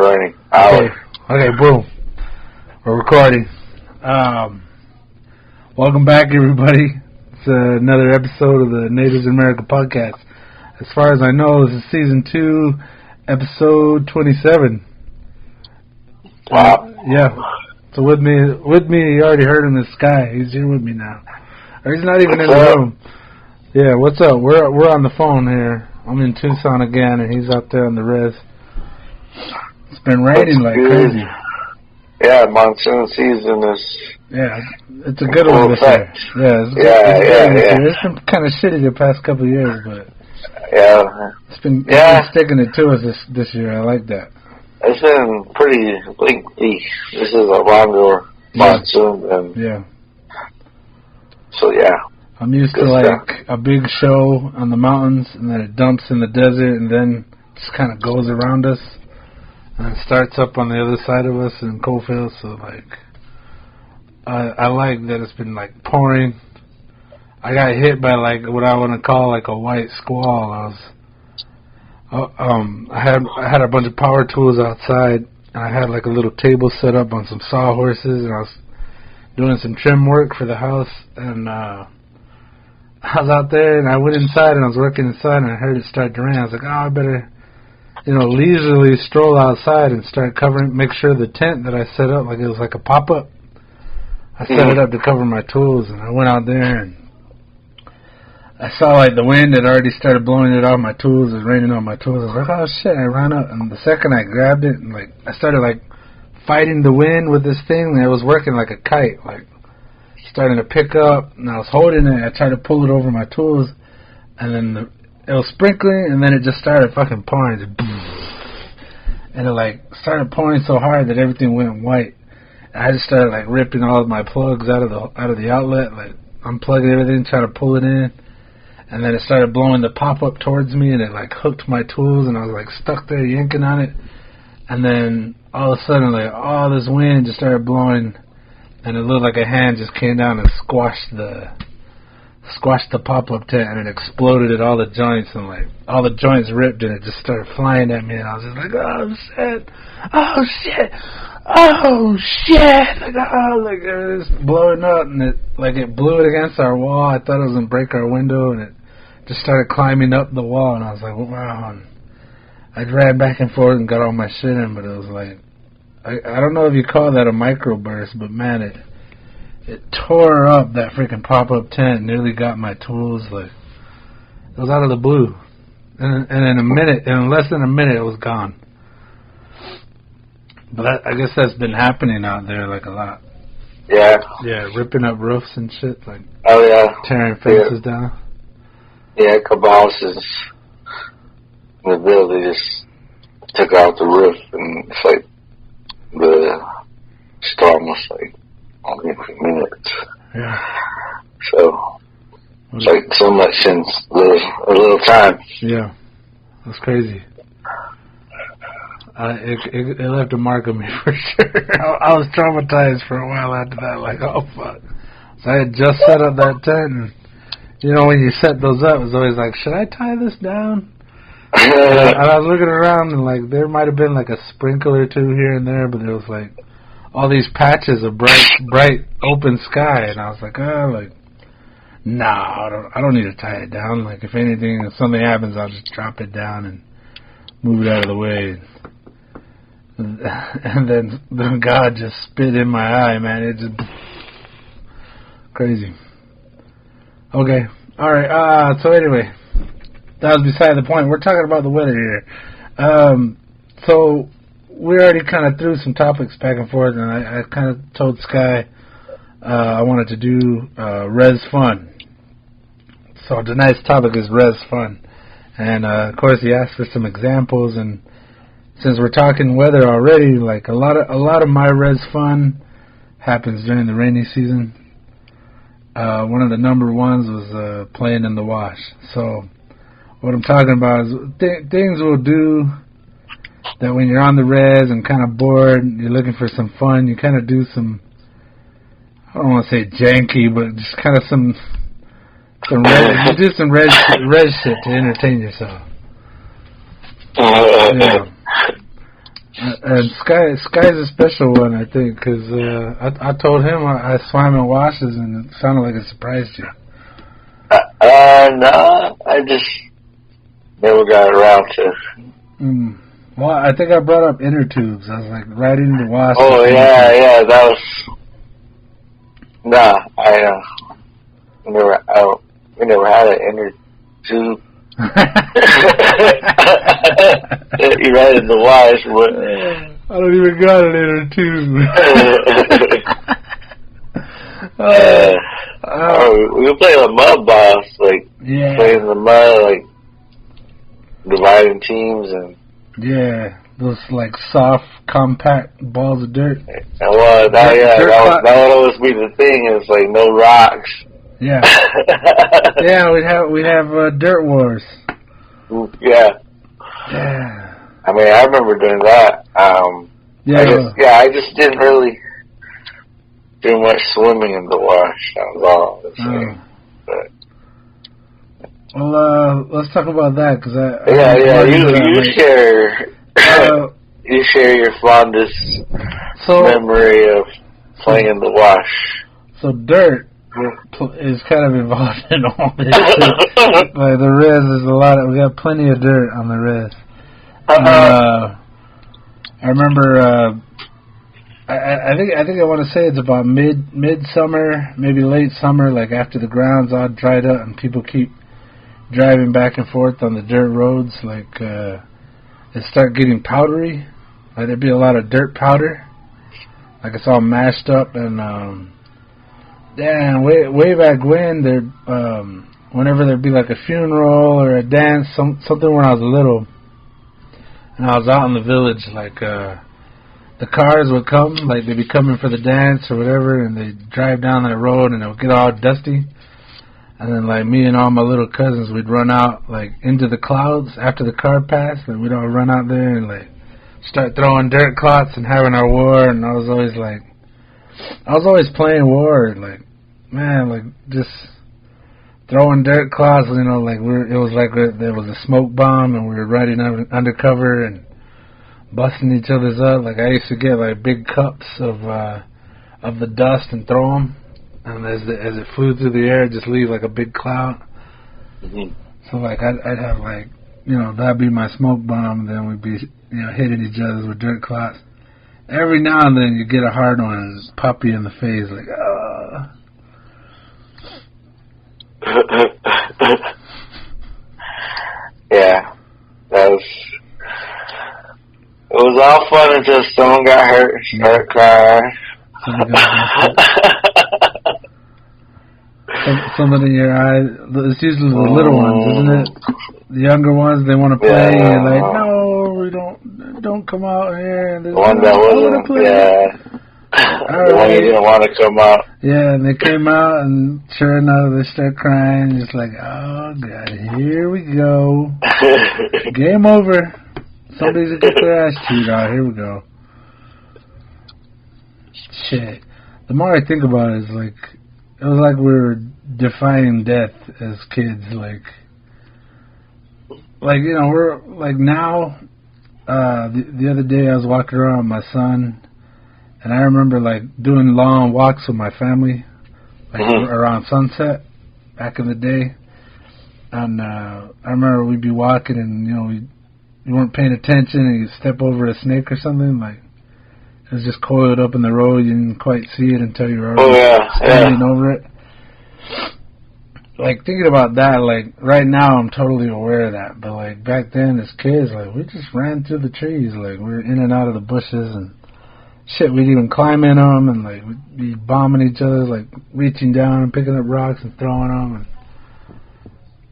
raining. Okay, boom. We're recording. Welcome back, everybody. It's another episode of the Natives in America podcast. As far as I know, this is season 2, episode 27. Wow. Yeah. So with me, you already heard him, this guy. He's here with me now. Or he's not even in the room. Yeah, what's up? We're on the phone here. I'm in Tucson again, and he's out there on the res. It's been raining like crazy. Yeah, monsoon season is... Yeah, it's a good one this year. Yeah, it's been kind of shitty the past couple of years, but... Yeah. It's been sticking it to us this year. I like that. It's been pretty lengthy. This is a longer monsoon than... Yeah. So, yeah. I'm used to, like, a big show on the mountains, and then it dumps in the desert, and then just kind of goes around us, and it starts up on the other side of us in Coalfield, so, like, I like that it's been, like, pouring. I got hit by, like, what I want to call, like, a white squall. I had a bunch of power tools outside, and I had, like, a little table set up on some sawhorses, and I was doing some trim work for the house, and, I was out there, and I went inside, and I was working inside, and I heard it start to rain. I was like, I better, leisurely stroll outside and start make sure the tent that I set up, like it was like a pop-up. I set it up to cover my tools, and I went out there, and I saw, like, the wind had already started blowing it off my tools. It was raining on my tools. I was like, oh, shit. I ran up, and the second I grabbed it, and, like, I started, like, fighting the wind with this thing, and it was working like a kite, like, starting to pick up, and I was holding it. I tried to pull it over my tools, and then it was sprinkling, and then it just started fucking pouring. And it, like, started pouring so hard that everything went white. And I just started, like, ripping all of my plugs out of the outlet, like, unplugging everything, trying to pull it in. And then it started blowing the pop-up towards me, and it, like, hooked my tools, and I was, like, stuck there yanking on it. And then all of a sudden, like, all this wind just started blowing, and it looked like a hand just came down and squashed the pop-up tent, and it exploded at all the joints, and, like, all the joints ripped, and it just started flying at me, and I was just like, oh, shit, oh, shit, oh, shit, like, oh, like, it was blowing up, and it blew it against our wall. I thought it was going to break our window, and it just started climbing up the wall, and I was like, wow, and I ran back and forth and got all my shit in, but it was like, I don't know if you call that a microburst, but man, it tore up that freaking pop-up tent, nearly got my tools, like, it was out of the blue. And in less than a minute, it was gone. But I guess that's been happening out there, like, a lot. Yeah. Yeah, ripping up roofs and shit, like, tearing fences down. Yeah, a couple houses in the building just took out the roof, and it's like, the storm was like only a few minutes. Yeah. So it's like so much in a little time. Yeah. That's crazy. It left a mark on me for sure. I was traumatized for a while after that, like, oh fuck. So I had just set up that tent, and when you set those up, it's always like, should I tie this down? And I was looking around, and, like, there might have been, like, a sprinkle or two here and there, but there was, like, all these patches of bright open sky, and I was like, nah, I don't need to tie it down. Like, if anything, if something happens, I'll just drop it down and move it out of the way. And then God just spit in my eye, man. It just crazy. Okay, all right. So anyway. That was beside the point. We're talking about the weather here. So we already kind of threw some topics back and forth, and I kind of told Sky I wanted to do Res Fun. So tonight's topic is Res Fun. And, of course, he asked for some examples, and since we're talking weather already, like, a lot of my Res Fun happens during the rainy season. One of the number ones was playing in the wash. So what I'm talking about is things we'll do that when you're on the res and kind of bored, you're looking for some fun, you kind of do some, I don't want to say janky, but just kind of some res, you do some res shit to entertain yourself. Yeah. And Sky's a special one, I think, because I told him I swam in washes, and it sounded like it surprised you. No, I just never got around to. Well, I think I brought up inner tubes. I was like riding the wasp. Oh yeah, that was. Nah, we never had an inner tube. You ride in the wash, but I don't even got an inner tube. We would play with mud boss, like playing in the mud, like dividing teams and those like soft, compact balls of dirt. Well, that would always be the thing. It's like no rocks. Yeah, we'd have dirt wars. Yeah. Yeah. I mean, I remember doing that. I just didn't really do much swimming in the wash. That was all. Well, let's talk about that because you share your fondest memory of playing in the wash. So dirt is kind of involved in all this shit. Like the REz is a lot of, we got plenty of dirt on the REz. I remember I think I want to say it's about midsummer, maybe late summer, like after the ground's all dried up and people keep driving back and forth on the dirt roads, like it start getting powdery. Like there'd be a lot of dirt powder, like it's all mashed up. And way back when whenever there'd be like a funeral or a dance, something when I was little, and I was out in the village, like the cars would come, like they'd be coming for the dance or whatever, and they'd drive down that road and it would get all dusty. And then, like, me and all my little cousins, we'd run out, like, into the clouds after the car passed. And we'd all run out there and, like, start throwing dirt clots and having our war. And I was always playing war. Like, man, like, just throwing dirt clots, you know, like, it was like there was a smoke bomb and we were riding undercover and busting each other's up. Like, I used to get, like, big cups of the dust and throw them. And as it flew through the air, just leave like a big cloud. Mm-hmm. So like I'd have like, you know, that'd be my smoke bomb, and then we'd be, you know, hitting each other with dirt clots. Every now and then you get a hard one and just pop you in the face, like Yeah, it was all fun until someone got hurt and started crying. Something in your eye. It's usually the little ones, isn't it? The younger ones, they want to play, and you're like, no, we don't come out here. And the one that wasn't, the one you didn't want to come out. Yeah, and they came out, and sure enough, they start crying. It's like, oh God, here we go. Game over. Somebody's gonna get their ass chewed out. Here we go. Shit. The more I think about it, it's like, it was like we were defying death as kids. Like you know, we're like now. The other day I was walking around with my son, and I remember like doing long walks with my family, like around sunset back in the day. And I remember we'd be walking, and you know, you weren't paying attention, and you'd step over a snake or something, like. It was just coiled up in the road. You didn't quite see it until you were already standing over it. Like, thinking about that, like, right now I'm totally aware of that. But, like, back then as kids, like, we just ran through the trees. Like, we were in and out of the bushes and shit. We'd even climb in them and, like, we'd be bombing each other, like, reaching down and picking up rocks and throwing them. And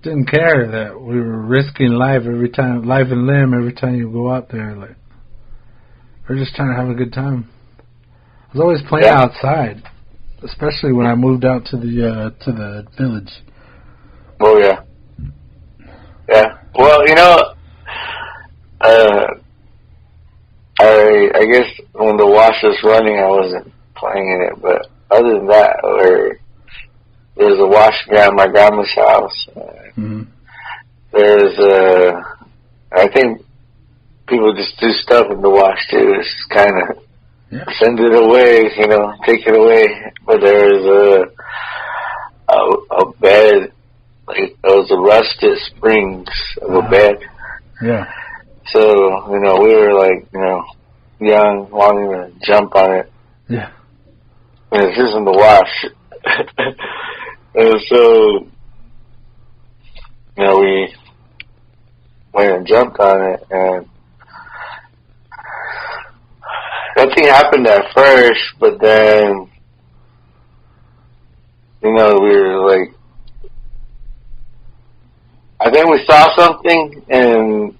didn't care that we were risking life and limb every time you go out there. Like, we're just trying to have a good time. I was always playing outside, especially when I moved out to the village. Oh yeah. Well, you know, I guess when the wash was running, I wasn't playing in it. But other than that, there's a wash around my grandma's house. There's I think people just do stuff in the wash too. It's kind of send it away, take it away. But there was a bed, like it was a rusted springs of a bed. Yeah. So we were like young, wanting to jump on it. Yeah. And it's just in the wash. And so we went and jumped on it, and nothing happened at first, but then, we were like, I think we saw something, and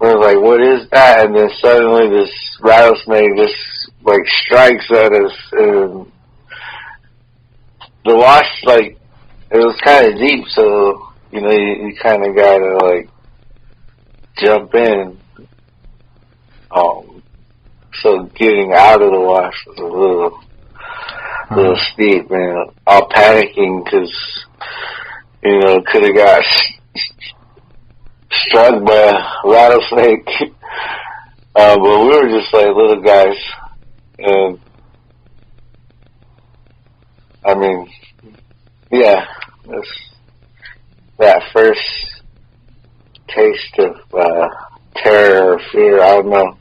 we were like, what is that? And then suddenly this rattlesnake just, like, strikes at us, and the wash, like, it was kind of deep, so, you kind of gotta, like, jump in. So getting out of the wash was a little steep, and all panicking because, could have got struck by a rattlesnake. But we were just like little guys, and I mean, yeah, that first taste of terror or fear, I don't know.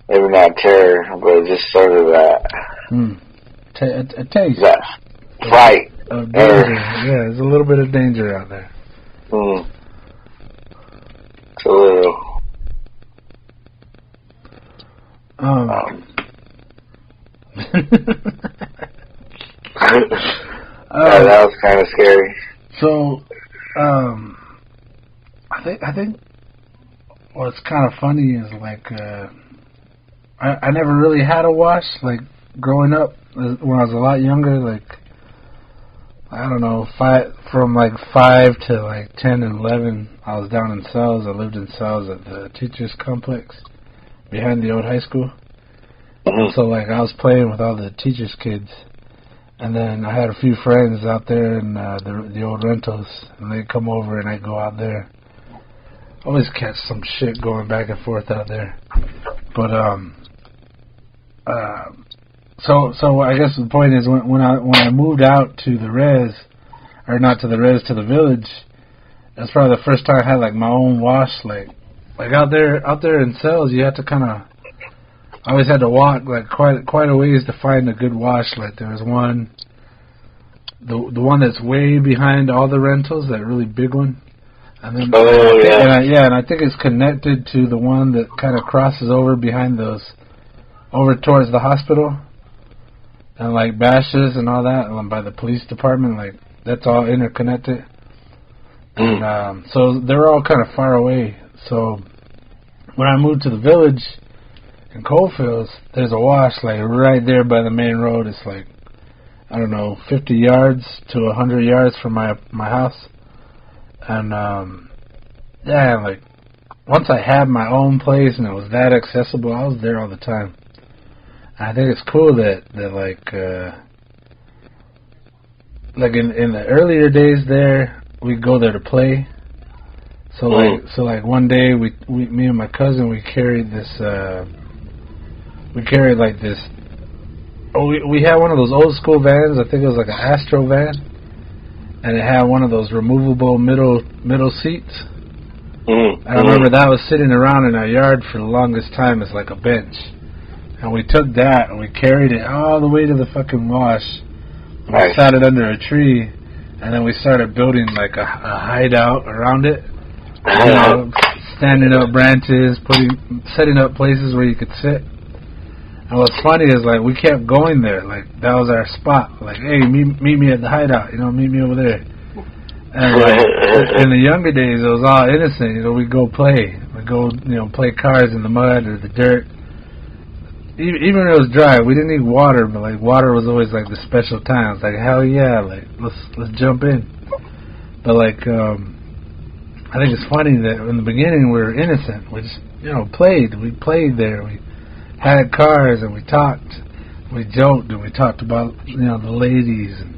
Maybe not terror, but just sort of that. A taste. That fright. Of danger. Yeah, there's a little bit of danger out there. It's a little. That was kind of scary. So, I think what's kind of funny is like I never really had a wash. Like growing up, when I was a lot younger, like I don't know, from like 5 to like 10 and 11, I was down in cells. I lived in cells at the teachers complex behind the old high school. So like I was playing with all the teachers' kids. And then I had a few friends out there in the old rentals, and they'd come over and I'd go out there. Always catch some shit going back and forth out there. But so I guess the point is when I moved out to the res, or not to the res, to the village, that's probably the first time I had like my own wash. Like out there in cells, you have to kind of. I always had to walk like quite a ways to find a good wash. Like there was one, the one that's way behind all the rentals, that really big one, and then and I think it's connected to the one that kind of crosses over behind those, over towards the hospital, and like Bashes and all that, and by the police department. Like that's all interconnected, and so they're all kind of far away. So when I moved to the village. In Coalfields, there's a wash like right there by the main road. It's like, I don't know, 50 yards to 100 yards from my house. And like once I had my own place and it was that accessible, I was there all the time. I think it's cool that like in the earlier days there, we'd go there to play. So like one day me and my cousin, we carried this. We carried like this. We had one of those old school vans. I think it was like an Astro van, and it had one of those removable middle seats. I remember that was sitting around in our yard for the longest time as like a bench, and we took that and we carried it all the way to the fucking wash. We sat it under a tree, and then we started building like a hideout around it. Standing up branches, setting up places where you could sit. And what's funny is, like, we kept going there. Like, that was our spot. Like, hey, meet me at the hideout. Meet me over there. And, like, in the younger days, it was all innocent. We'd go play. We'd go, play cars in the mud or the dirt. Even when it was dry, we didn't need water, but, like, water was always, like, the special time. It's like, hell yeah, like, let's jump in. But, like, I think it's funny that in the beginning we were innocent. We just, played. We played there. We had cars and we talked, we joked, and we talked about the ladies and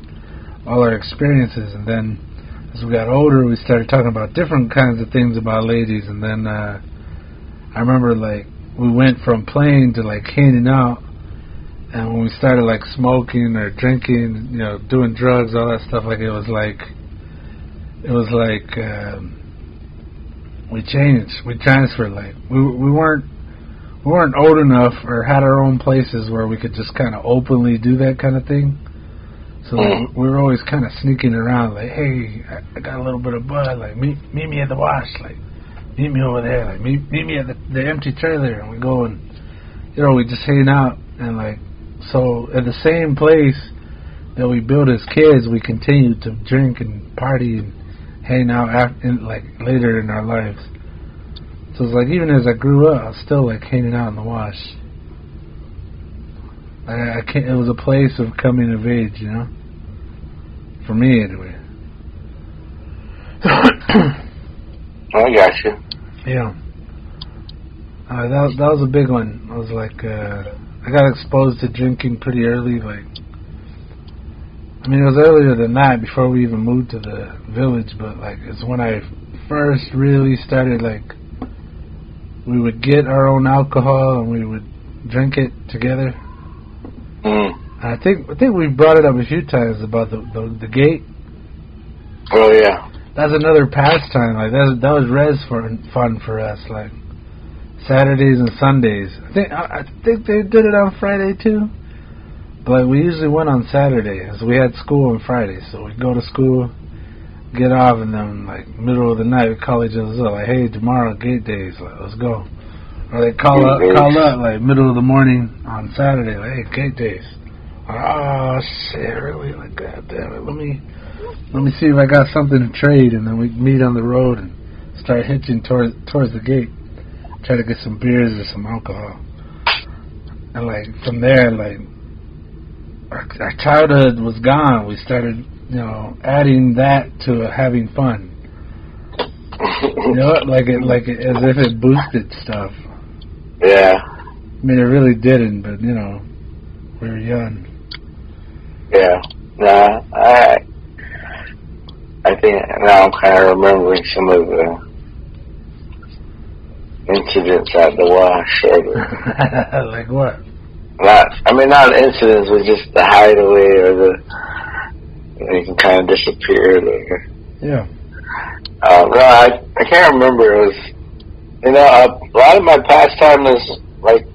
all our experiences. And then as we got older, we started talking about different kinds of things about ladies. And then I remember, like, we went from playing to, like, hanging out, and when we started, like, smoking or drinking, you know, doing drugs, all that stuff, like, it was like, we changed, we transferred, like, we weren't old enough or had our own places where we could just kind of openly do that kind of thing. So like, we were always kind of sneaking around, like, hey, I got a little bit of bud, like, meet me at the wash, like, meet me over there, like, meet me at the empty trailer, and we go and, you know, we just hang out, and, like, so at the same place that we built as kids, we continued to drink and party and hang out like, later in our lives. So it's like, even as I grew up, I was still, like, hanging out in the wash. I can't, it was a place of coming of age, you know? For me, anyway. I got you. Yeah. That was a big one. I was like, I got exposed to drinking pretty early, like, I mean, it was earlier than that, before we even moved to the village, but, like, it's when I first really started, like, we would get our own alcohol and we would drink it together. I think we brought it up a few times about the gate. Oh yeah, that's another pastime. Like that was res fun for us. Like Saturdays and Sundays. I think they did it on Friday too. But we usually went on Saturday, so we had school on Friday. So we'd go to school, get off, and then like middle of the night we'd call each other up like, hey, tomorrow gate days, like, let's go. Or they call up like middle of the morning on Saturday, like, hey, gate days. Oh shit, really? Like, god damn it, let me see if I got something to trade, and then we'd meet on the road and start hitching towards the gate, try to get some beers or some alcohol. And like from there, like our childhood was gone. We started, you know, adding that to having fun. You know, like it as if it boosted stuff. Yeah. I mean, it really didn't, but you know, we were young. Yeah. Nah, I think now I'm kind of remembering some of the incidents at the wash. Like what? Not incidents, but just the hideaway or you can kind of disappear. Like, yeah. No, I can't remember. It was, you know, a lot of my pastime is like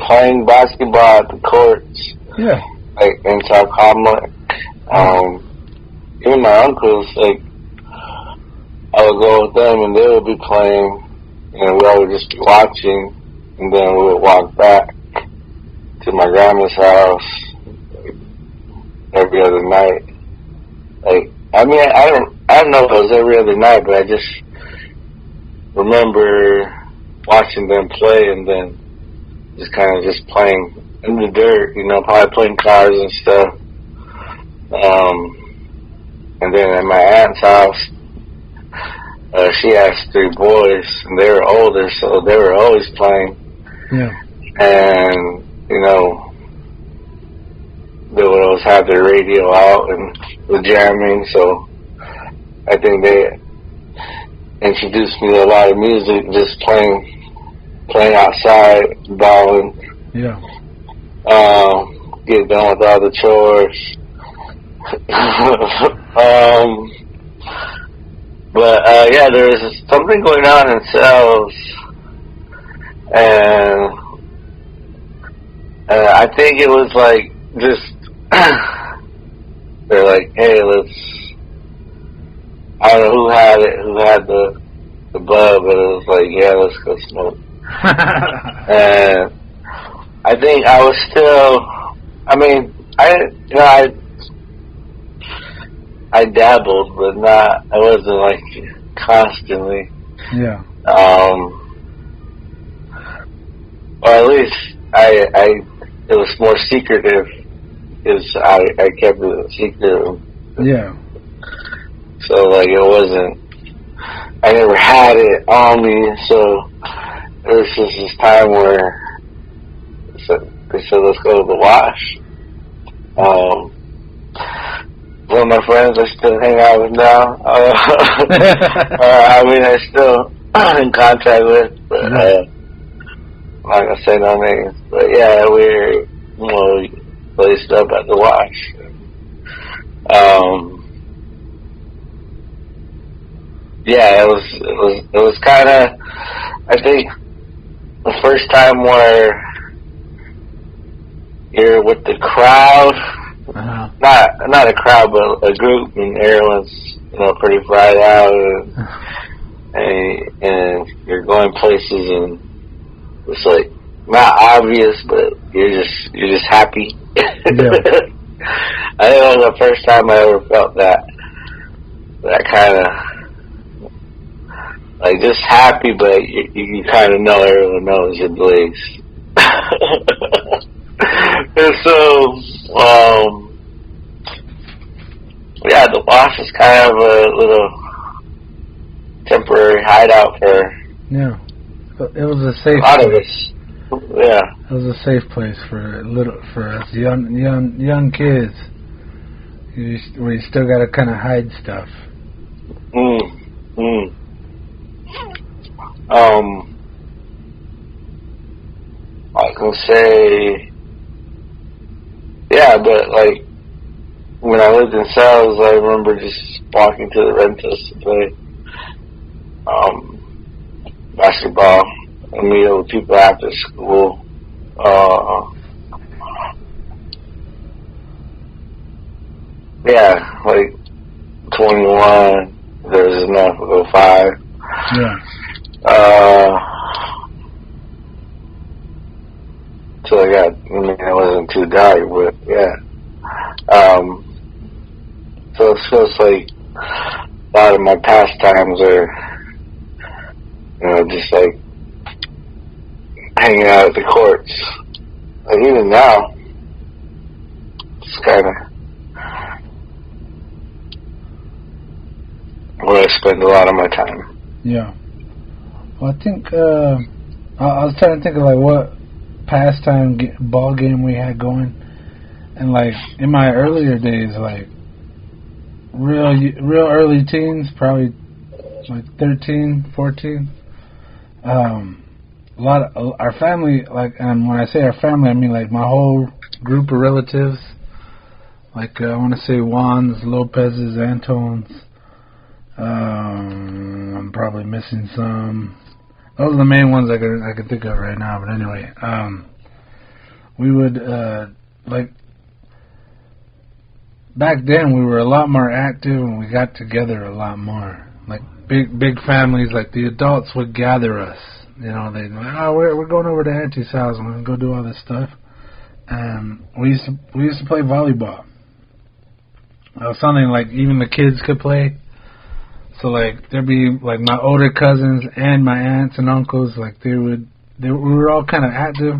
playing basketball at the courts. Yeah. Like in South Commonwealth. Even my uncles, like, I would go with them and they would be playing, and we would just be watching, and then we would walk back to my grandma's house like, every other night. Like, I mean, I don't know if it was every other night, but I just remember watching them play and then just kind of just playing in the dirt, you know, probably playing cars and stuff. And then at my aunt's house, she has 3 boys, and they were older, so they were always playing. Yeah. And, you know, they would always have their radio out and the jamming, so I think they introduced me to a lot of music, just playing outside, balling. Yeah. Get done with all the chores. But yeah, there was something going on in cells, and I think it was like just they're like, hey, I don't know who had the bud, but it was like, yeah, let's go smoke. And I think I was still, I mean, I dabbled, but I wasn't like constantly. Yeah. Or at least it was more secretive, because I kept it secret. Yeah. So like it wasn't, I never had it on me, so it was just this time where they said, let's go to the wash. One of my friends I still hang out with now. I mean, I'm still in contact with, but not gonna say no names, but yeah, we're placed up at the wash. Yeah, it was kind of, I think, the first time where you're with the crowd, not a crowd, but a group, and everyone's pretty fried out, and you're going places, and it's like not obvious, but you're just happy. Yeah. I think it was the first time I ever felt that kind of like just happy, but you kind of know everyone knows your blaze. And so, yeah, the Wash is kind of a little temporary hideout for it was a safe a lot place. of us. Yeah, it was a safe place for us young kids. Where you still got to kind of hide stuff. I can say, yeah, but like when I lived in Sales, I remember just walking to the rentals to play basketball and meet up with people after school. Yeah, like 21, there was enough to go 5. Yeah. So I got, it wasn't too dark, but yeah. So it feels like a lot of my pastimes are, just like hanging out at the courts. Like even now, it's kind of where I spend a lot of my time. Yeah. Well, I think I was trying to think of like what pastime ball game we had going, and like in my earlier days, like real early teens, probably like 13, 14. A lot of our family, like, and when I say our family, I mean like my whole group of relatives. Like I want to say Juans, Lopez's, Antones. I'm probably missing some. Those are the main ones I could think of right now. But anyway, we would like back then we were a lot more active and we got together a lot more. Like big families. Like the adults would gather us. They'd like, we're going over to Auntie's house and we're gonna go do all this stuff. And we used to play volleyball. It was something like even the kids could play. So like there'd be like my older cousins and my aunts and uncles, like we were all kind of active.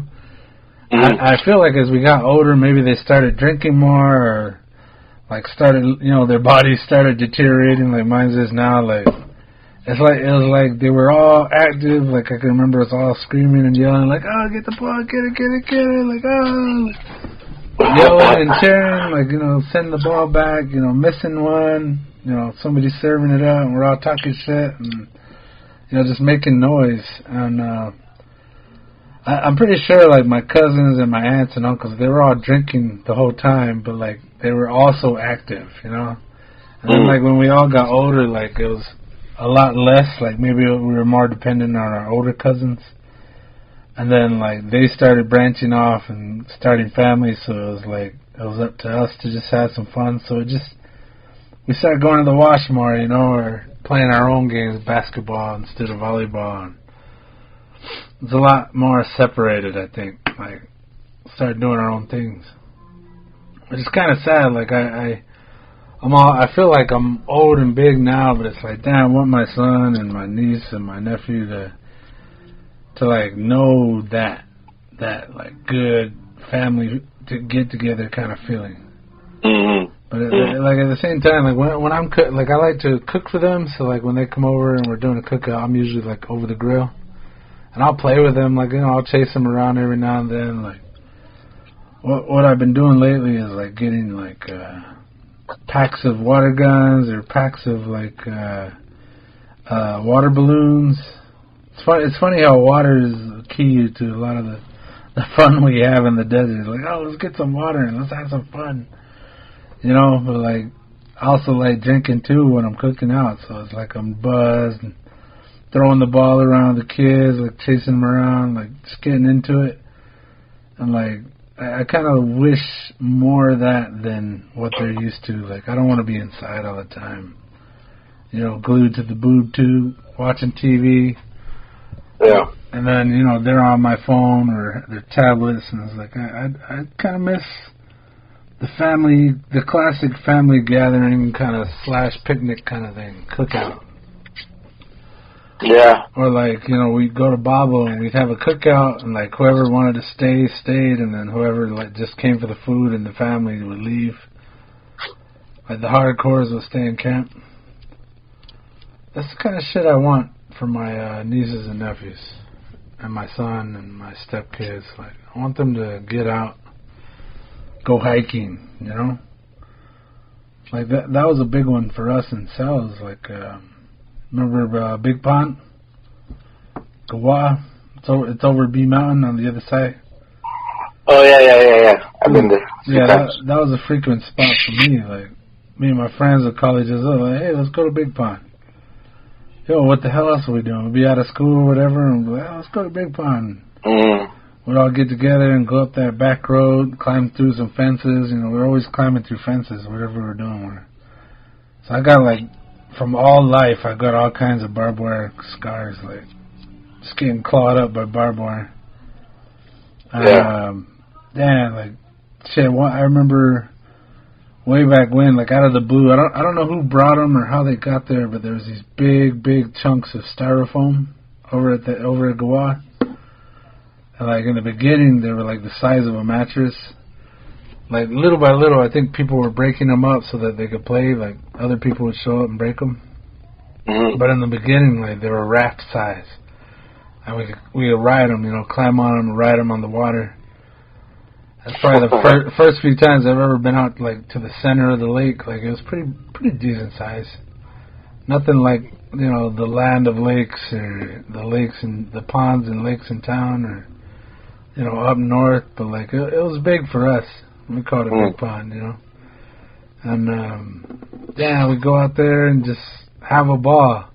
Mm-hmm. I feel like as we got older, maybe they started drinking more, or like started, their bodies started deteriorating like mine is now. Like it was like they were all active. Like I can remember us all screaming and yelling, like, "Oh, get the ball, get it!" Like, oh, yelling and cheering, like send the ball back, missing one. Somebody serving it up, and we're all talking shit, and just making noise. And I'm pretty sure, like my cousins and my aunts and uncles, they were all drinking the whole time, but like they were also active, And then like when we all got older, like it was a lot less. Like maybe we were more dependent on our older cousins, and then like they started branching off and starting families, so it was up to us to just have some fun. So we started going to the wash more, or playing our own games, basketball instead of volleyball. And it's a lot more separated, I think. Like, started doing our own things, which is kind of sad. Like I feel like I'm old and big now, but it's like, damn, I want my son and my niece and my nephew to like know that like good family to get together kind of feeling. Mm-hmm. But like at the same time, like when I'm like I like to cook for them, so like when they come over and we're doing a cookout, I'm usually like over the grill, and I'll play with them, like I'll chase them around every now and then. Like what I've been doing lately is like getting like packs of water guns or packs of like water balloons. It's funny how water is would key you to a lot of the fun we have in the desert. Like, oh, let's get some water and let's have some fun. You know, but like, I also like drinking too when I'm cooking out. So it's like I'm buzzed and throwing the ball around the kids, like chasing them around, like just getting into it. And like, I kind of wish more of that than what they're used to. Like, I don't want to be inside all the time. You know, glued to the boob tube, watching TV. Yeah. And then, you know, they're on my phone or their tablets, and it's like, I kind of miss the classic family gathering kind of / picnic kind of thing, cookout. Yeah. Or like, you know, we'd go to Babo and we'd have a cookout, and like whoever wanted to stay, stayed, and then whoever like just came for the food and the family would leave. Like the hardcores would stay in camp. That's the kind of shit I want for my nieces and nephews, and my son and my stepkids. Like, I want them to get out, go hiking, you know? Like, that was a big one for us in Cells. Like, remember Big Pond? Gawa? It's over B Mountain on the other side. Oh, yeah. I've been there. Yeah, that was a frequent spot for me. Like, me and my friends at college was like, hey, let's go to Big Pond. Yo, what the hell else are we doing? We'll be out of school or whatever, and we'll be like, oh, let's go to Big Pond. We'd all get together and go up that back road, climb through some fences. You know, we're always climbing through fences, whatever we're doing. So I got, like, from all life, I got all kinds of barbed wire scars, like, just getting clawed up by barbed wire. Yeah. Like, shit, I remember way back when, like out of the blue, I don't know who brought them or how they got there, but there was these big chunks of styrofoam over at Gawa. And like in the beginning, they were like the size of a mattress. Like little by little, I think people were breaking them up so that they could play. Like other people would show up and break them. Mm-hmm. But in the beginning, like they were raft size, and we could ride them, you know, climb on them, and ride them on the water. That's probably the first few times I've ever been out, like, to the center of the lake. Like, it was pretty decent size. Nothing like, you know, the land of lakes or the lakes and the ponds and lakes in town or, you know, up north. But, like, it was big for us. We called it Big Pond, you know. And, yeah, we'd go out there and just have a ball.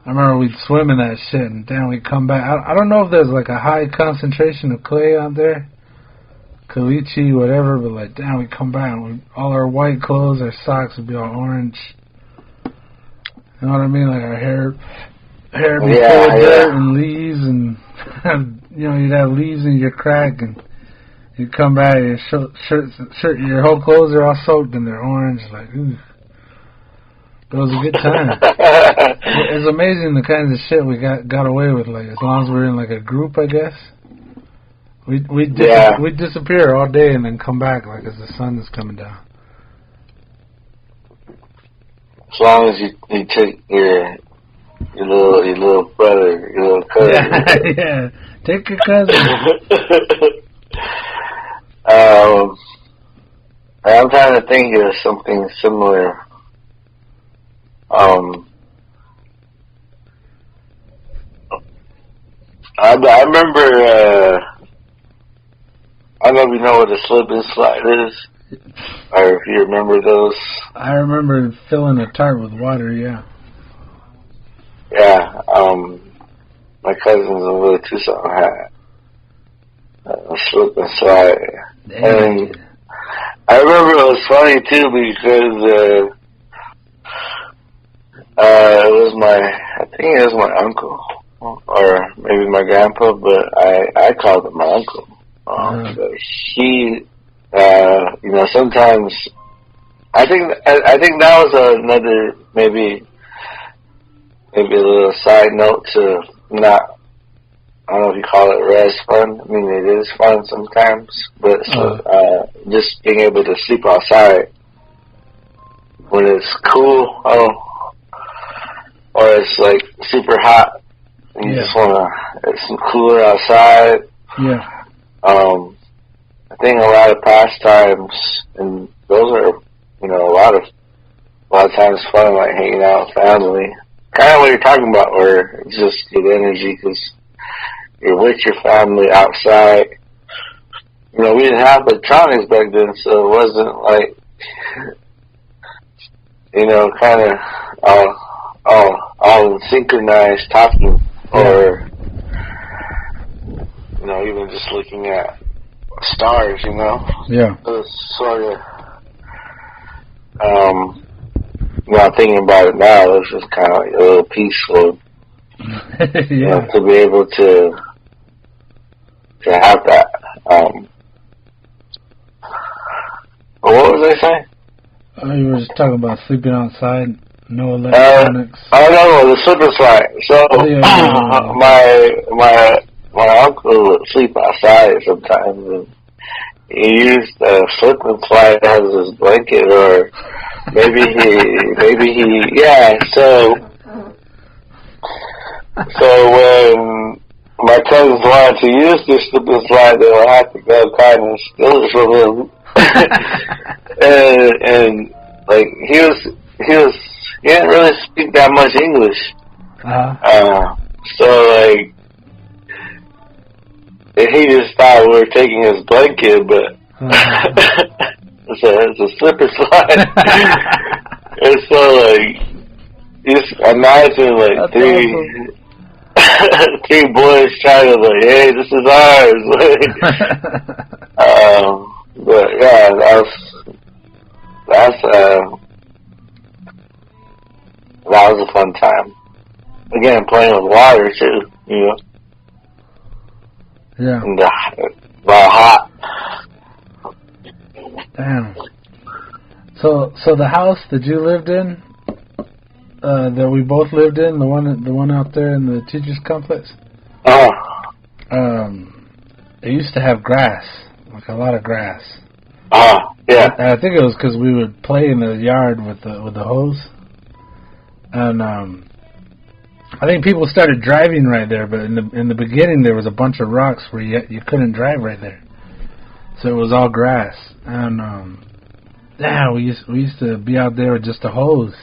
I remember we'd swim in that shit, and then we'd come back. I don't know if there's, like, a high concentration of clay out there. Caliche, whatever, but like, damn, we come back and all our white clothes, our socks would be all orange. You know what I mean? Like our hair would be full of dirt and leaves, and you know, you'd have leaves in your crack, and you'd come back, your shirt, your whole clothes are all soaked and they're orange. Like, ooh. But it was a good time. It's amazing the kinds of shit we got away with. Like, as long as we're in like a group, I guess. We'd disappear all day and then come back like as the sun is coming down. As long as you take your little brother, your little cousin. Yeah. Take your cousin. I'm trying to think of something similar. I remember. I don't know if you know what a slip and slide is, or if you remember those. I remember filling a tarp with water, yeah. Yeah, my cousins over at Tucson had a slip and slide. Damn. And I remember it was funny, too, because I think it was my uncle, or maybe my grandpa, but I called him my uncle. He, you know, sometimes I think that was another maybe a little side note to not. I don't know if you call it res fun. I mean, it is fun sometimes, but just being able to sleep outside when it's cool, or it's like super hot, and you just wanna it's cooler outside. Yeah. I think a lot of pastimes, and those are, you know, a lot of times fun, like hanging out with family. Kind of what you're talking about, where it's just good energy, because you're with your family outside. You know, we didn't have electronics back then, so it wasn't like, you know, kind of all synchronized talking, or, you know, even just looking at stars, you know. Yeah. It was sort of, now thinking about it now, it's just kind of like a little peaceful, Yeah. you know, to be able to have that. What was I saying? Oh, you were just talking about sleeping outside, no electronics. No, the slip and slide. So, my uncle would sleep outside sometimes, and he used a slip and slide as his blanket, or maybe he, yeah. So when my cousins wanted to use this slip and slide, they would have to go kind of steal it from him. and like he didn't really speak that much English. So like he just thought we were taking his blanket, but it's a slip and slide. And so like just imagine like three boys trying to like, hey, this is ours. But yeah, that was a fun time. Again, playing with water too, you know. Yeah. And hot. Damn. So the house that you lived in, that we both lived in, the one out there in the teachers' complex. It used to have grass. Like a lot of grass. Yeah. And I think it was because we would play in the yard with the hose, and I think people started driving right there. But in the beginning, there was a bunch of rocks where you couldn't drive right there, so it was all grass. And we used to be out there with just a hose.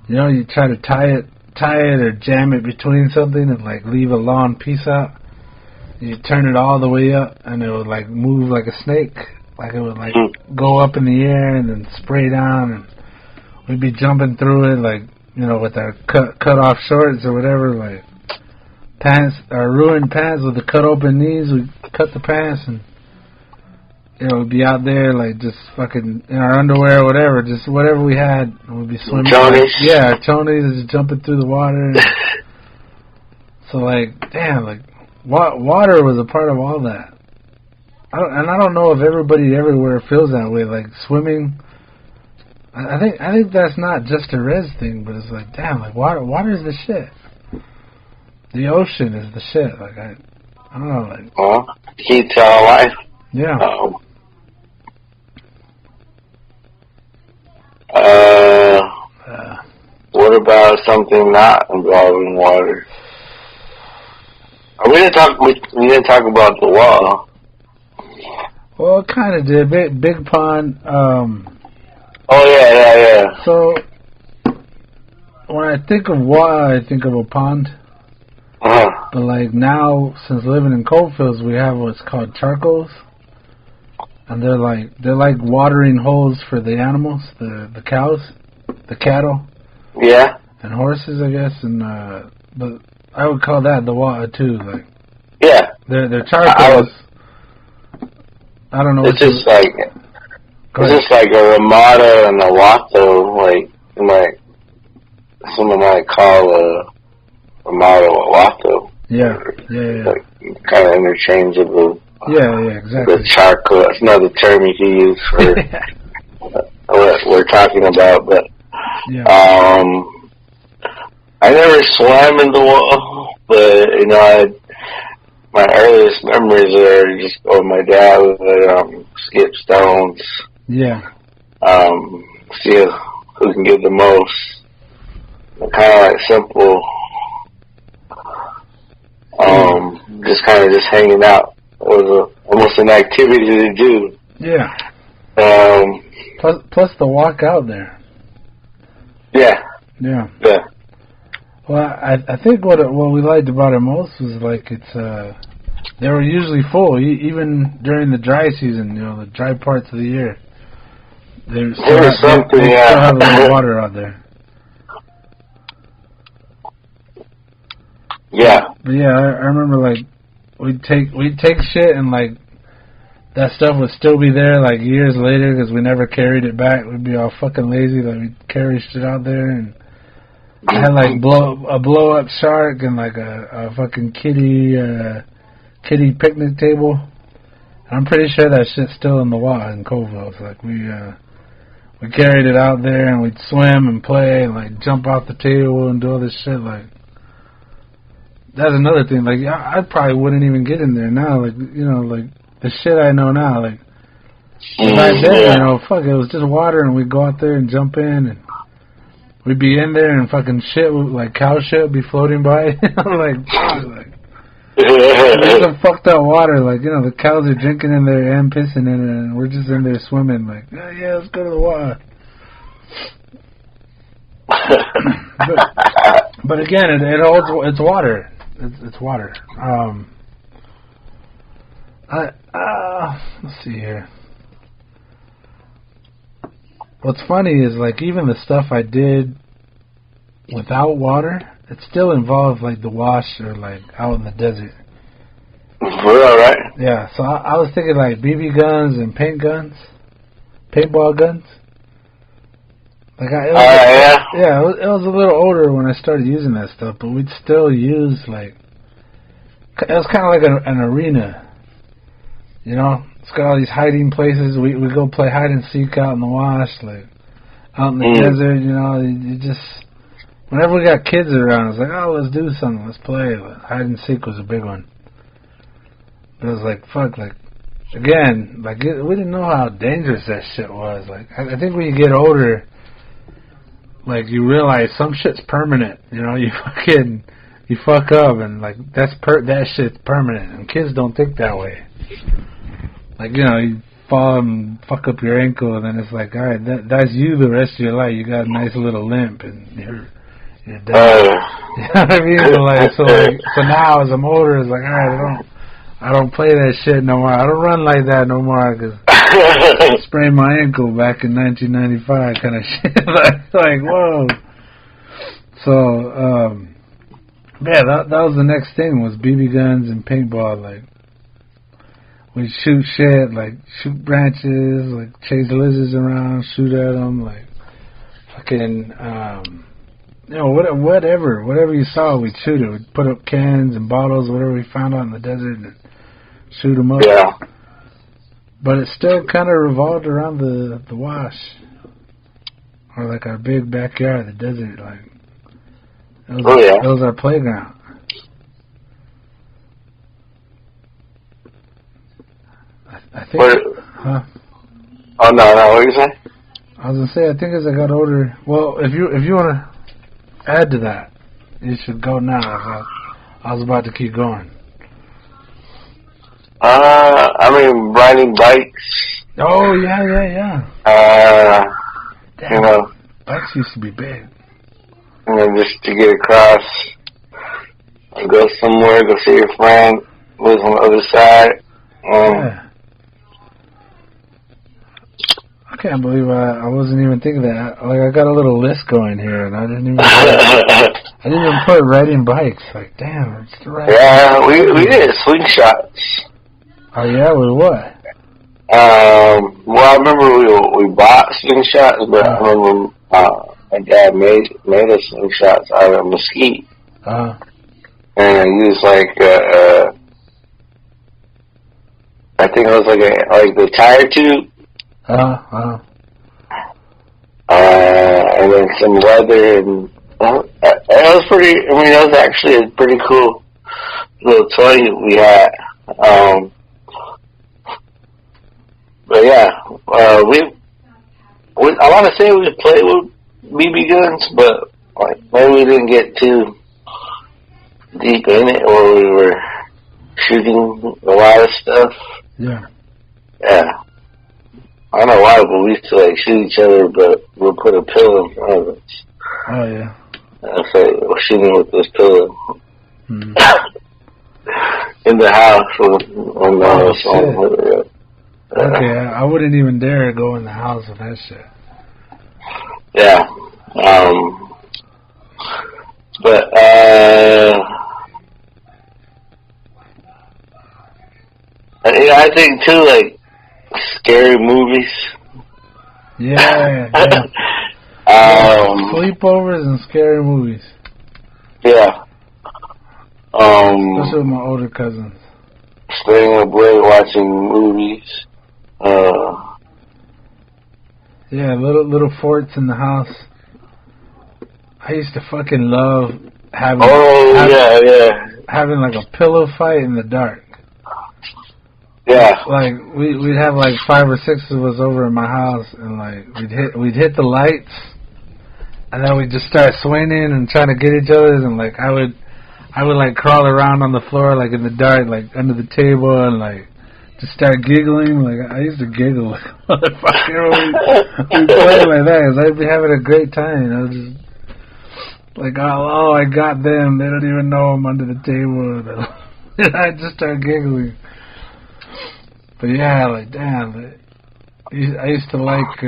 You know, you try to tie it or jam it between something and like leave a long piece out. You turn it all the way up, and it would like move like a snake. Like it would like go up in the air and then spray down, and we'd be jumping through it, like, you know, with our cut off shorts or whatever, like pants, our ruined pants with the cut open knees. We'd cut the pants, and you know, we'd be out there like just fucking in our underwear or whatever, just whatever we had, and we'd be swimming. Like, yeah, our chonies just jumping through the water. And so like, damn, like. Water was a part of all that. I don't know if everybody everywhere feels that way. Like swimming, I think that's not just a REz thing, but it's like, damn, like water is the shit. The ocean is the shit. Like I don't know, like key to our life. Yeah. What about something not involving water? We didn't talk about the wall. Well, it kind of did. Big pond. Oh yeah. So when I think of water, I think of a pond. But like now, since living in Coalfields, we have what's called charcoals, and they're like watering holes for the animals, the cows, the cattle. Yeah. And horses, I guess, and but. I would call that the water too. Like, yeah, they're charcoals. I don't know. It's just like a Ramada and a Watto, like someone might call a Ramada a Watto. Yeah. Like, kind of interchangeable. Yeah, exactly. The charcoal. That's another term you can use for what we're talking about, but I never swam in the wall, but, you know, my earliest memories are just going with my dad would skip stones. Yeah. See who can get the most. Kind of like simple, just kind of just hanging out. It was almost an activity to do. Yeah. Plus the walk out there. Yeah. Yeah. Yeah. Well, I think what we liked about it most was like they were usually full, even during the dry season. The dry parts of the year. They still have a little water out there. Yeah. But yeah, I remember like we'd take shit and like that stuff would still be there like years later because we never carried it back. We'd be all fucking lazy, like we'd carry shit out there, and I had like a blow up shark and like a fucking kitty picnic table. I'm pretty sure that shit's still in the water in Colville. It's like we carried it out there and we'd swim and play and like jump off the table and do all this shit. Like that's another thing. Like I probably wouldn't even get in there now. Like like the shit I know now. Like back then, fuck, it was just water and we'd go out there and jump in and we'd be in there and fucking shit like cow shit would be floating by. like there's some fucked up water. Like the cows are drinking in there and pissing in it, and we're just in there swimming. Like yeah, let's go to the water. but again, it holds. It's water. It's water. Let's see here. What's funny is like even the stuff I did without water, it still involved like the wash or like out in the desert. For real, right? Yeah. So I was thinking like BB guns and paintball guns. Like it was a little older when I started using that stuff, but we'd still use like it was kind of like an arena. It's got all these hiding places. We go play hide and seek out in the wash, like out in the desert. You just whenever we got kids around, it's like, oh, let's do something, let's play. Hide and seek was a big one. But it was like, fuck, like again, like we didn't know how dangerous that shit was. Like I think when you get older, like you realize some shit's permanent. You fuck up and like that shit's permanent, and kids don't think that way. Like, you fall and fuck up your ankle, and then it's like, all right, that's you the rest of your life. You got a nice little limp, and you're done. You know what I mean? So now as I'm older, it's like, all right, I don't play that shit no more. I don't run like that no more because I sprained my ankle back in 1995, kind of shit. like whoa. So, yeah, that was the next thing was BB guns and paintball, like. We shoot shit, like shoot branches, like chase lizards around, shoot at them, like fucking, whatever you saw, we'd shoot it. We'd put up cans and bottles, whatever we found out in the desert, and shoot them up. Yeah. But it still kind of revolved around the wash, or like our big backyard, the desert. Like it was our playground. I think. Huh? Oh no! What are you saying? I was gonna say I think as I got older. Well, if you want to add to that, you should go now. I was about to keep going. I mean riding bikes. Oh yeah. Damn, bikes used to be big. Just to get across, go somewhere, go see your friend, lives on the other side. Yeah. I can't believe I wasn't even thinking that. Like I got a little list going here, and I didn't even put riding bikes. Like damn, it's the right. Yeah, we did slingshots. Oh yeah, with what? Well, I remember we bought slingshots, but I remember my dad made us slingshots out of mesquite. And I used like I think it was like the tire tube. And then some leather, and it was pretty. I mean, that was actually a pretty cool little toy we had. But yeah, I want to say we played with BB guns, but like maybe we didn't get too deep in it, or we were shooting a lot of stuff. Yeah. Yeah. I don't know why, but we used to like shoot each other, but we'll put a pillow in front of us. Oh yeah. I was shooting with this pillow. Mm. In the house when I was on. Okay, I wouldn't even dare go in the house with that shit. Yeah. But, I think too, like, scary movies. Yeah. Sleepovers and scary movies. Yeah. Especially with my older cousins. Staying up late watching movies. Yeah, little forts in the house. I used to fucking love having like a pillow fight in the dark. Yeah. Like we'd have like 5 or 6 of us over at my house, and like we'd hit the lights, and then we'd just start swinging and trying to get each other, and like I would like crawl around on the floor like in the dark, like under the table, and like just start giggling. Like I used to giggle like motherfucker when we played like that, 'cause I'd be having a great time. I was just like, oh, I got them. They don't even know I'm under the table. And I just start giggling. But yeah, like damn, I used to like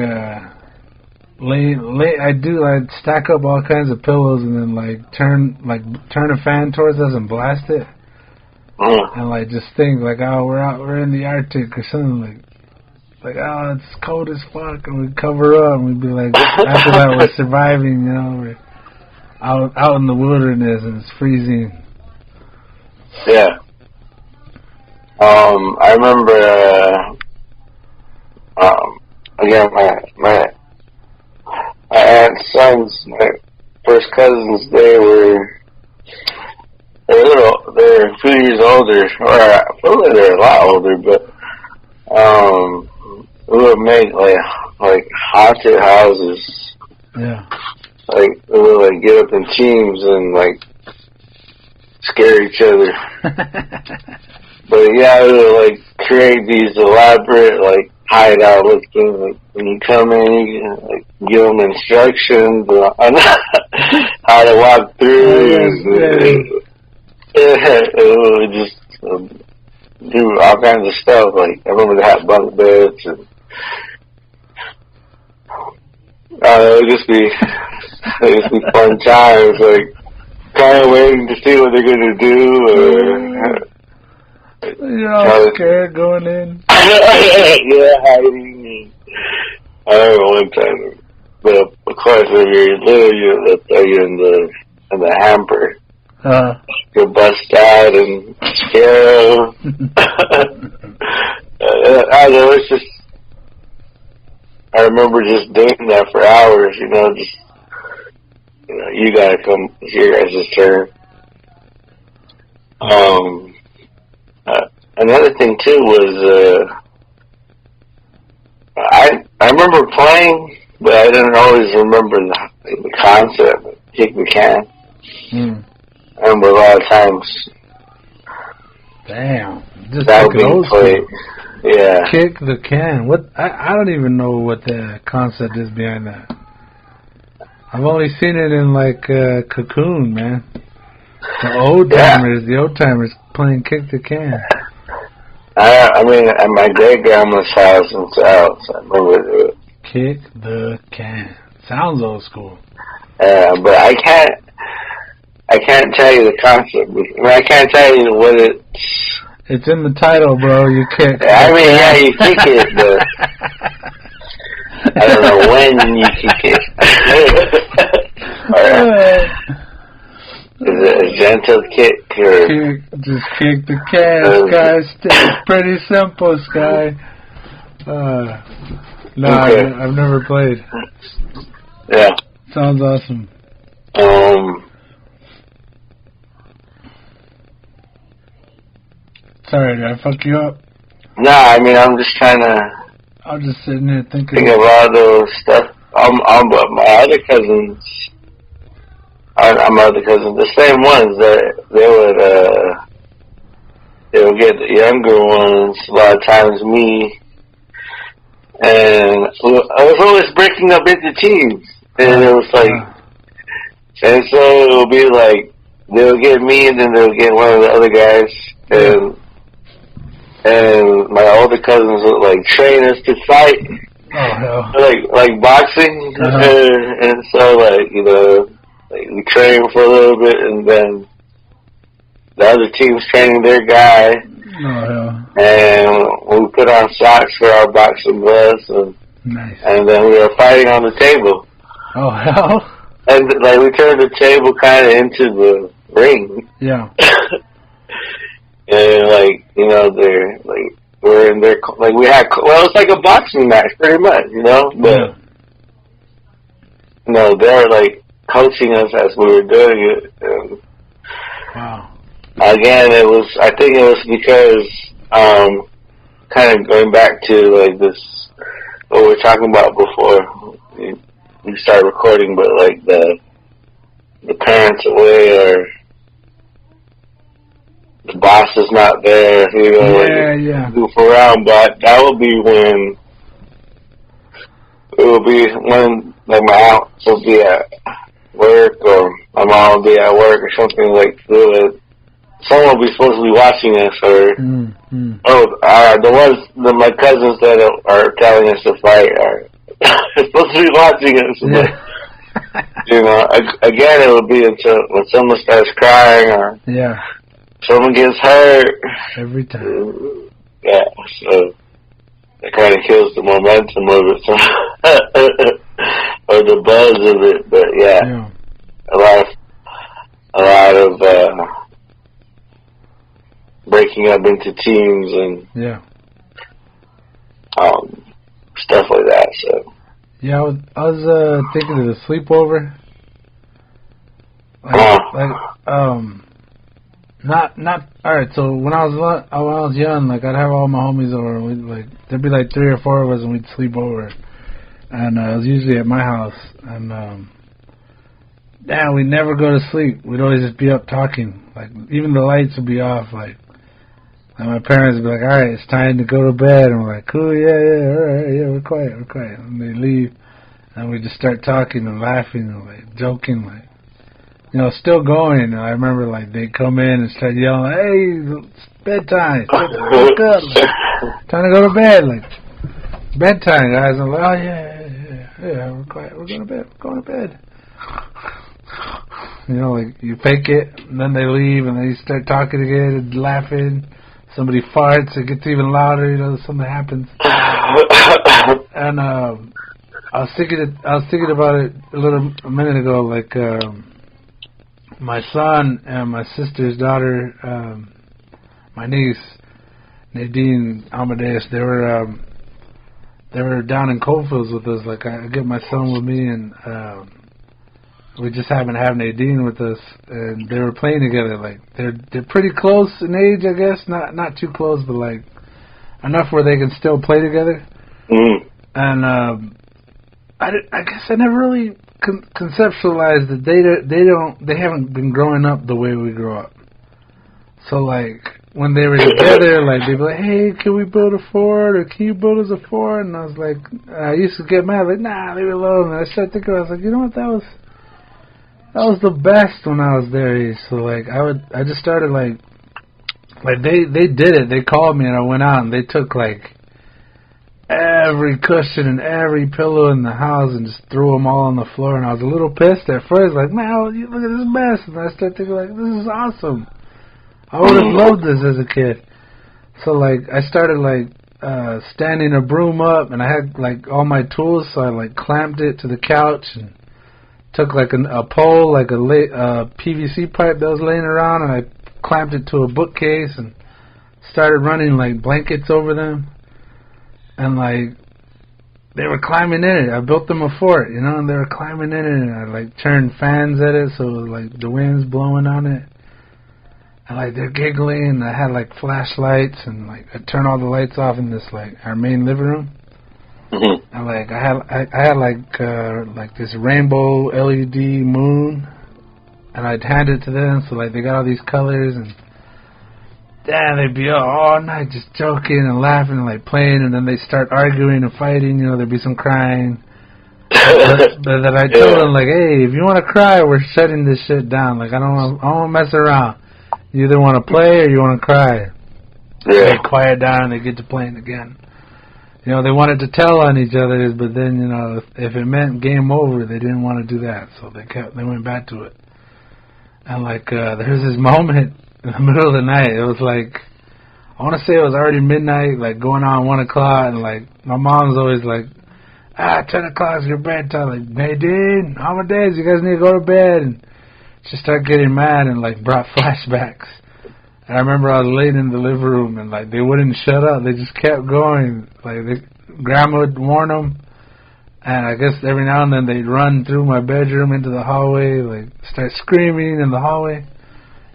I'd stack up all kinds of pillows and then like turn a fan towards us and blast it, and like just think like, oh, we're in the Arctic or something, like oh, it's cold as fuck, and we'd cover up and we'd be like, after that we're surviving, you know, we're out in the wilderness and it's freezing. Yeah. I remember, again, my aunt's sons, my first cousins, they were a few years older, or probably they're a lot older, but, we would make, like haunted houses. Yeah. Like, we would, like, get up in teams and, like, scare each other. But yeah, we would like create these elaborate like hideout looking. Like when you come in, you can like give them instructions on how to walk through. We just do all kinds of stuff. Like I remember they had bunk beds, and it would just be fun times. Like kind of waiting to see what they're gonna do, or. You're all scared going in. Yeah, hiding. I remember one time, but of course, when you're little, they'll throw you in the hamper. You'll bust out and scare them. I remember just doing that for hours. You know, you gotta come. It's your guys' turn. Another thing too was I remember playing, but I didn't always remember the concept. Kick the can. I remember a lot of times. Damn, just that would be played. Yeah. Kick the can. What? I don't even know what the concept is behind that. I've only seen it in like Cocoon, man. The old timers playing kick the can. I mean, at my great grandma's house in South, I remember it. Kick the can. Sounds old school. But I can't tell you the concept. I mean, I can't tell you what it's. It's in the title, bro. You kick. I mean, yeah, you kick it, but I don't know when you kick it. Is it a gentle kick or? Just kick the can, Sky. It's pretty simple, Sky. No, okay. I've never played. Yeah. Sounds awesome. Sorry, did I fuck you up? No, I mean, I'm just trying to. I'm just sitting here thinking of all those stuff. But my other cousins. My other cousins, the same ones that they would get the younger ones, a lot of times me, and I was always breaking up into teams, and it was like And so it'll be like, they'll get me and then they'll get one of the other guys. And my older cousins would like train us to fight. Oh, hell. Like boxing. And so like, you know, like we train for a little bit and then the other team's training their guy. Oh, hell. And we put on socks for our boxing gloves and then we were fighting on the table. Oh, hell. And like we turned the table kind of into the ring. Yeah. And like, you know, they're like, we're in their, like we had, well, it's like a boxing match pretty much, you know, but, you know, they're like coaching us as we were doing it. And wow. Again, I think it was because, kind of going back to like this, what we were talking about before we started recording, but like the parents away or the boss is not there, you know, goof around, but that will be when like my aunt will be at work or my mom will be at work or something like that. Someone will be supposed to be watching us or the ones, my cousins that are telling us to fight are supposed to be watching us. But, you know, again, it will be until when someone starts crying or someone gets hurt. Every time. Yeah, so it kind of kills the momentum of it, or the buzz of it. But yeah. a lot of breaking up into teams and stuff like that. So yeah, I was thinking of the sleepover. Not alright. So when I was young, like I'd have all my homies over. And we'd like there'd be like 3 or 4 of us, and we'd sleep over. And it was usually at my house. And we'd never go to sleep. We'd always just be up talking. Like even the lights would be off. Like my parents would be like, "All right, it's time to go to bed." And we're like, "Cool, yeah, all right, yeah, we're quiet." And they leave, and we just start talking and laughing and like joking, like. You know, still going. And I remember, like, they'd come in and start yelling, "Hey, it's bedtime. Wake up. Like, time to go to bed. Like, it's bedtime, guys." And I'm like, "Oh, yeah, we're quiet. We're going to bed. You know, like, you fake it, and then they leave, and then you start talking again and laughing. Somebody farts, it gets even louder, you know, something happens. And I was thinking about it a minute ago, like, my son and my sister's daughter, my niece, Nadine Amadeus, they were down in Coalfields with us. Like I get my son with me, and we just happened to have Nadine with us, and they were playing together. Like they're pretty close in age, I guess, not too close, but like enough where they can still play together. And I guess I never really conceptualized that they haven't been growing up the way we grew up. So like when they were together, like they'd be like, "Hey, can we build a fort, or can you build us a fort?" And I was like, I used to get mad, like, "Nah, leave it alone." And I started thinking, I was like, you know what, that was the best when I was their age. So like I just started like they did it. They called me and I went out and they took like every cushion and every pillow in the house and just threw them all on the floor. And I was a little pissed at first, like, "Man, you look at this mess." And I started thinking, like, this is awesome. I would have loved this as a kid. So like I started like standing a broom up, and I had like all my tools, so I like clamped it to the couch and took like a pole, like a PVC pipe that was laying around, and I clamped it to a bookcase and started running like blankets over them. And, like, they were climbing in it. I built them a fort, you know, and they were climbing in it. And I, like, turned fans at it so, like, the wind's blowing on it. And, like, they're giggling. And I had, like, flashlights. And, like, I turned all the lights off in this, like, our main living room. And, like, I had like, this rainbow LED moon. And I'd hand it to them. So, like, they got all these colors. And they'd be all night just joking and laughing and like playing, and then they start arguing and fighting. You know, there'd be some crying, But then I told them, like, hey, if you want to cry, we're shutting this shit down. Like, I don't want to mess around. You either want to play or you want to cry. Yeah. They quiet down and they get to playing again. You know, they wanted to tell on each other, but then, you know, if it meant game over, they didn't want to do that. So they went back to it. And, like, there's this moment in the middle of the night. It was like, I want to say it was already midnight, like going on 1 o'clock. And, like, my mom's always like, 10 o'clock is your bedtime. Like, Nadine, how many days? You guys need to go to bed. And she started getting mad and, like, brought flashbacks. And I remember I was late in the living room and, like, they wouldn't shut up. They just kept going. Like, Grandma would warn them. And I guess every now and then they'd run through my bedroom into the hallway, like, start screaming in the hallway.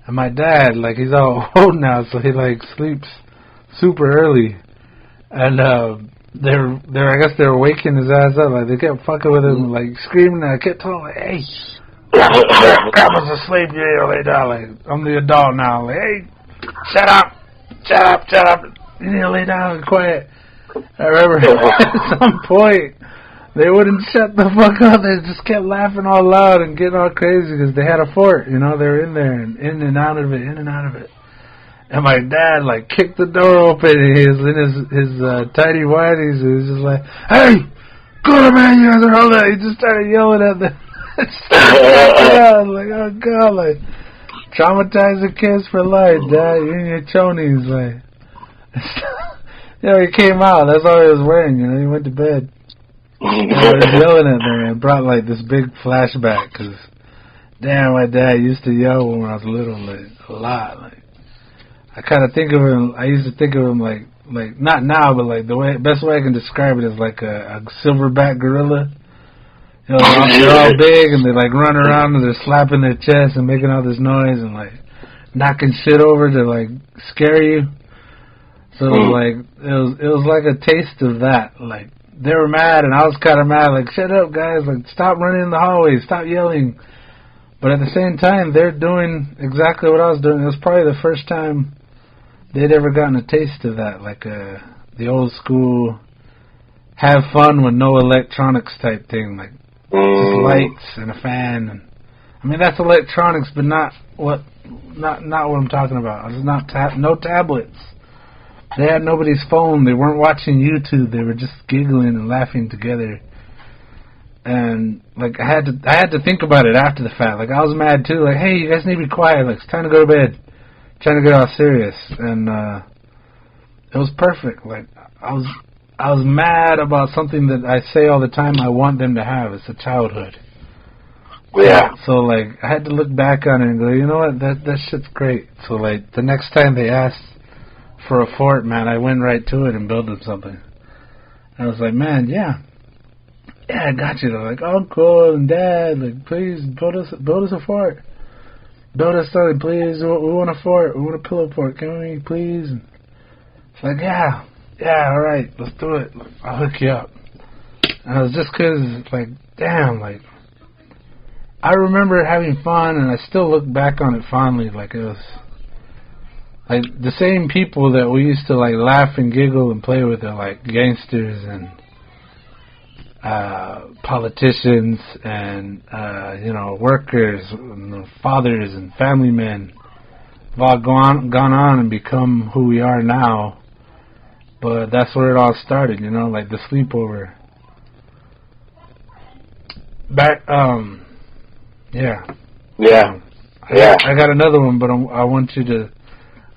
And my dad, like, he's all old now, so he, like, sleeps super early. And, I guess they were waking his ass up. Like, they kept fucking with him, like, screaming. And I kept telling him, like, hey, Grandma's asleep. You need to lay down. Like, I'm the adult now. Like, hey, shut up. You need to lay down and quiet. I remember at some point, they wouldn't shut the fuck up. They just kept laughing all loud and getting all crazy because they had a fort. You know, they were in there and in and out of it. And my dad, like, kicked the door open, and he was in his tidy whities, and he was just like, hey, go to bed, you guys are all that. He just started yelling at them. I was like, oh, God, like, traumatize the kids for life, Dad. You and your chonies, like. You know, he came out. That's all he was wearing, you know. He went to bed. And I was yelling at them, and brought, like, this big flashback, because, damn, my dad used to yell when I was little, like, a lot, like. I kind of think of him, I used to think of him like not now, but like best way I can describe it is like a silverback gorilla. You know, they're all big and they like run around and they're slapping their chest and making all this noise and like knocking shit over to like scare you. So like it was like a taste of that. Like they were mad and I was kind of mad. Like, shut up, guys! Like, stop running in the hallway, stop yelling. But at the same time, they're doing exactly what I was doing. It was probably the first time they'd ever gotten a taste of that, like the old school have fun with no electronics type thing, like just lights and a fan. And I mean, that's electronics, but not what I'm talking about. It's not no tablets. They had nobody's phone. They weren't watching YouTube. They were just giggling and laughing together. And like I had to think about it after the fact. Like I was mad too. Like, hey, you guys need to be quiet. Like, it's time to go to bed. Trying to get all serious, and it was perfect. Like I was mad about something that I say all the time I want them to have. It's a childhood. Yeah. So like I had to look back on it and go, you know what, that shit's great. So like the next time they asked for a fort, man, I went right to it and built them something. And I was like, man, yeah, I got you. They're like, Uncle and Dad, like, please build us a fort. Build us something, please. We want a fort. We want a pillow fort. Can we, please? And it's like, yeah, all right, let's do it. I'll hook you up. And it was just because, like, damn, like, I remember having fun, and I still look back on it fondly. Like, it was, like, the same people that we used to, like, laugh and giggle and play with are, like, gangsters and politicians and workers and fathers and family men have all gone on and become who we are now. But that's where it all started, you know, like the sleepover. Back, yeah. I got another one, but I want you to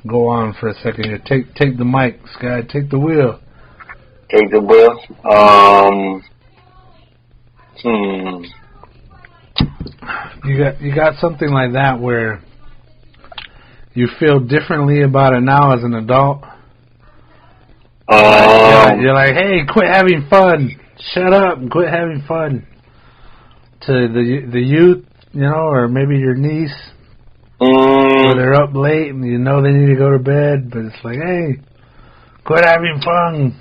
go on for a second here. Take the mic, Sky. Take the wheel. Take the wheel. You got something like that where you feel differently about it now as an adult. You're like, hey, quit having fun. Shut up and quit having fun. To the youth, you know, or maybe your niece, where they're up late and you know they need to go to bed, but it's like, hey, quit having fun.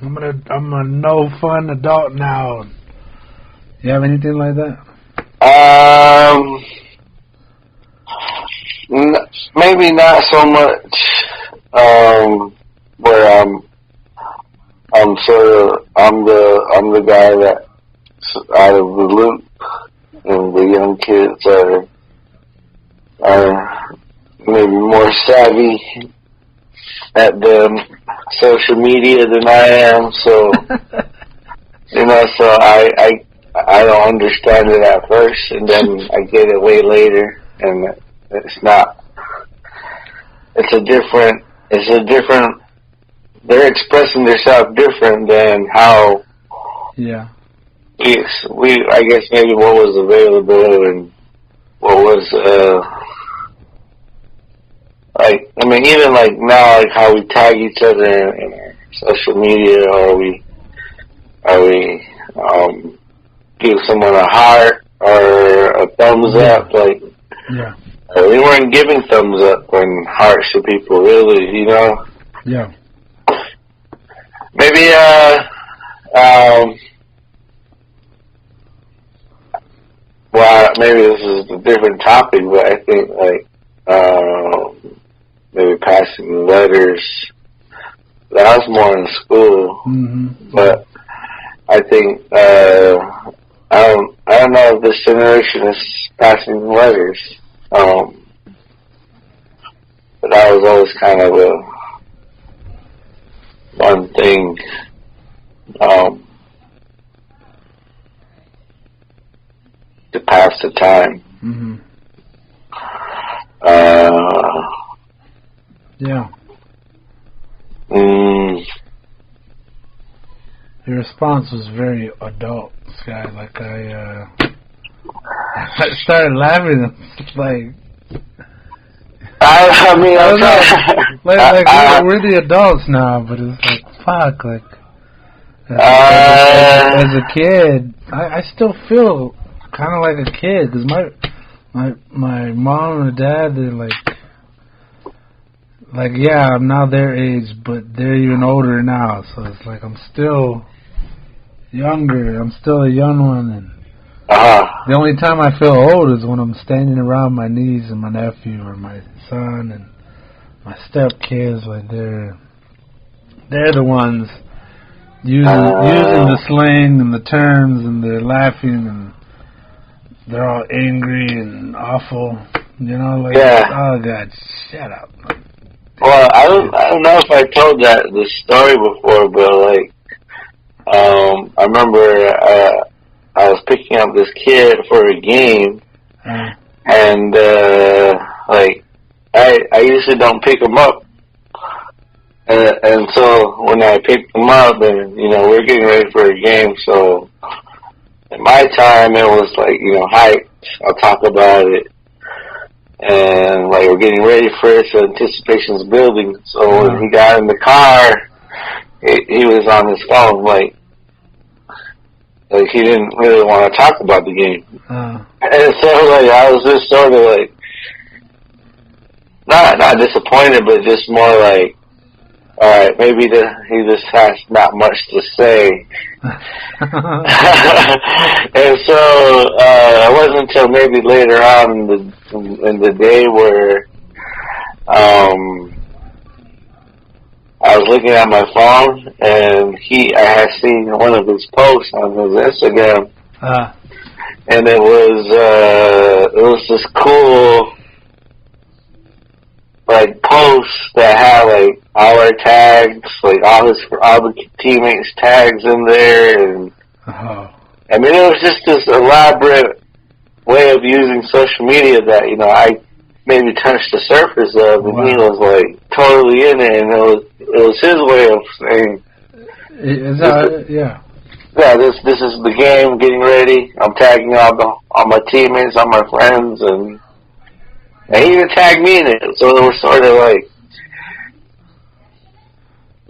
I'm a no fun adult now. You have anything like that? Maybe not so much. Where I'm the guy that out of the loop, and the young kids are maybe more savvy at the social media than I am, so so I don't understand it at first, and then I get it way later, and it's a different, they're expressing themselves different than how I guess maybe what was available and what was, even like now, like how we tag each other in our social media, or we give someone a heart or a thumbs up, we weren't giving thumbs up and hearts to people, really, Yeah. Maybe, maybe this is a different topic, but I think, maybe passing letters, that was more in school, but I think, I don't know if this generation is passing letters, but that was always kind of a fun thing, to pass the time. Yeah. Your response was very adult, Sky. Like I started laughing. Like we're the adults now, but it's like fuck. Like as a kid, I still feel kind of like a kid, because my mom and dad, they're like yeah, I'm now their age, but they're even older now, so it's like I'm still younger. I'm still a young one, and the only time I feel old is when I'm standing around my niece and my nephew or my son and my stepkids. Like they're the ones using the slang and the terms, and they're laughing and they're all angry and awful. Oh God, shut up. Well, I don't know if I told the story before, but I remember I was picking up this kid for a game, and I usually don't pick him up, and so when I picked him up, and we're getting ready for a game, so in my time it was hyped. I'll talk about it. And we're getting ready for it, so anticipation's building. So when he got in the car, he was on his phone, he didn't really want to talk about the game. And so I was just sort of not disappointed, but just more alright, maybe he just has not much to say. And so it wasn't until maybe later on in the day where I was looking at my phone, and I had seen one of his posts on his Instagram, and it was this cool posts that had all our tags, all the teammates' tags in there, and I mean, it was just this elaborate way of using social media that I maybe touched the surface of, and he was totally in it, and it was his way of saying, this is the game, getting ready. I'm tagging all my teammates, all my friends, and he even tagged me in it, so it was sort of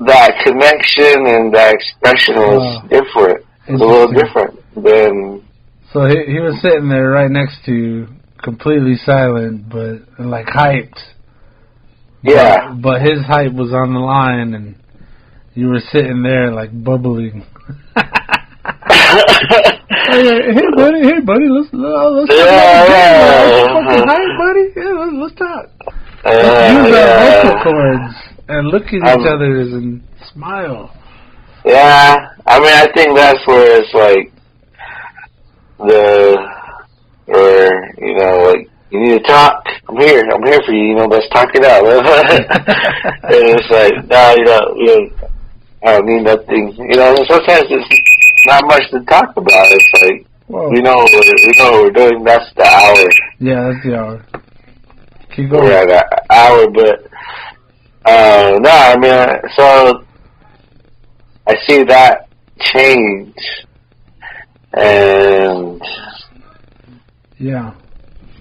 that connection and that expression was different. It was a little different than. So he was sitting there right next to you, completely silent, but hyped. Yeah. But his hype was on the line, and you were sitting there bubbling. Hey buddy, let's talk. Fucking hype, buddy. Yeah, let's talk. Let's use our vocal cords and look at each other and smile. Yeah, I mean, I think that's where it's like, you need to talk. I'm here for you. Let's talk it out. And it's like, no, I don't need nothing. Sometimes it's not much to talk about. It's like, we know what we're doing. That's the hour. Yeah, that's the hour. Keep going. We're at an hour, but so I see that change, and yeah.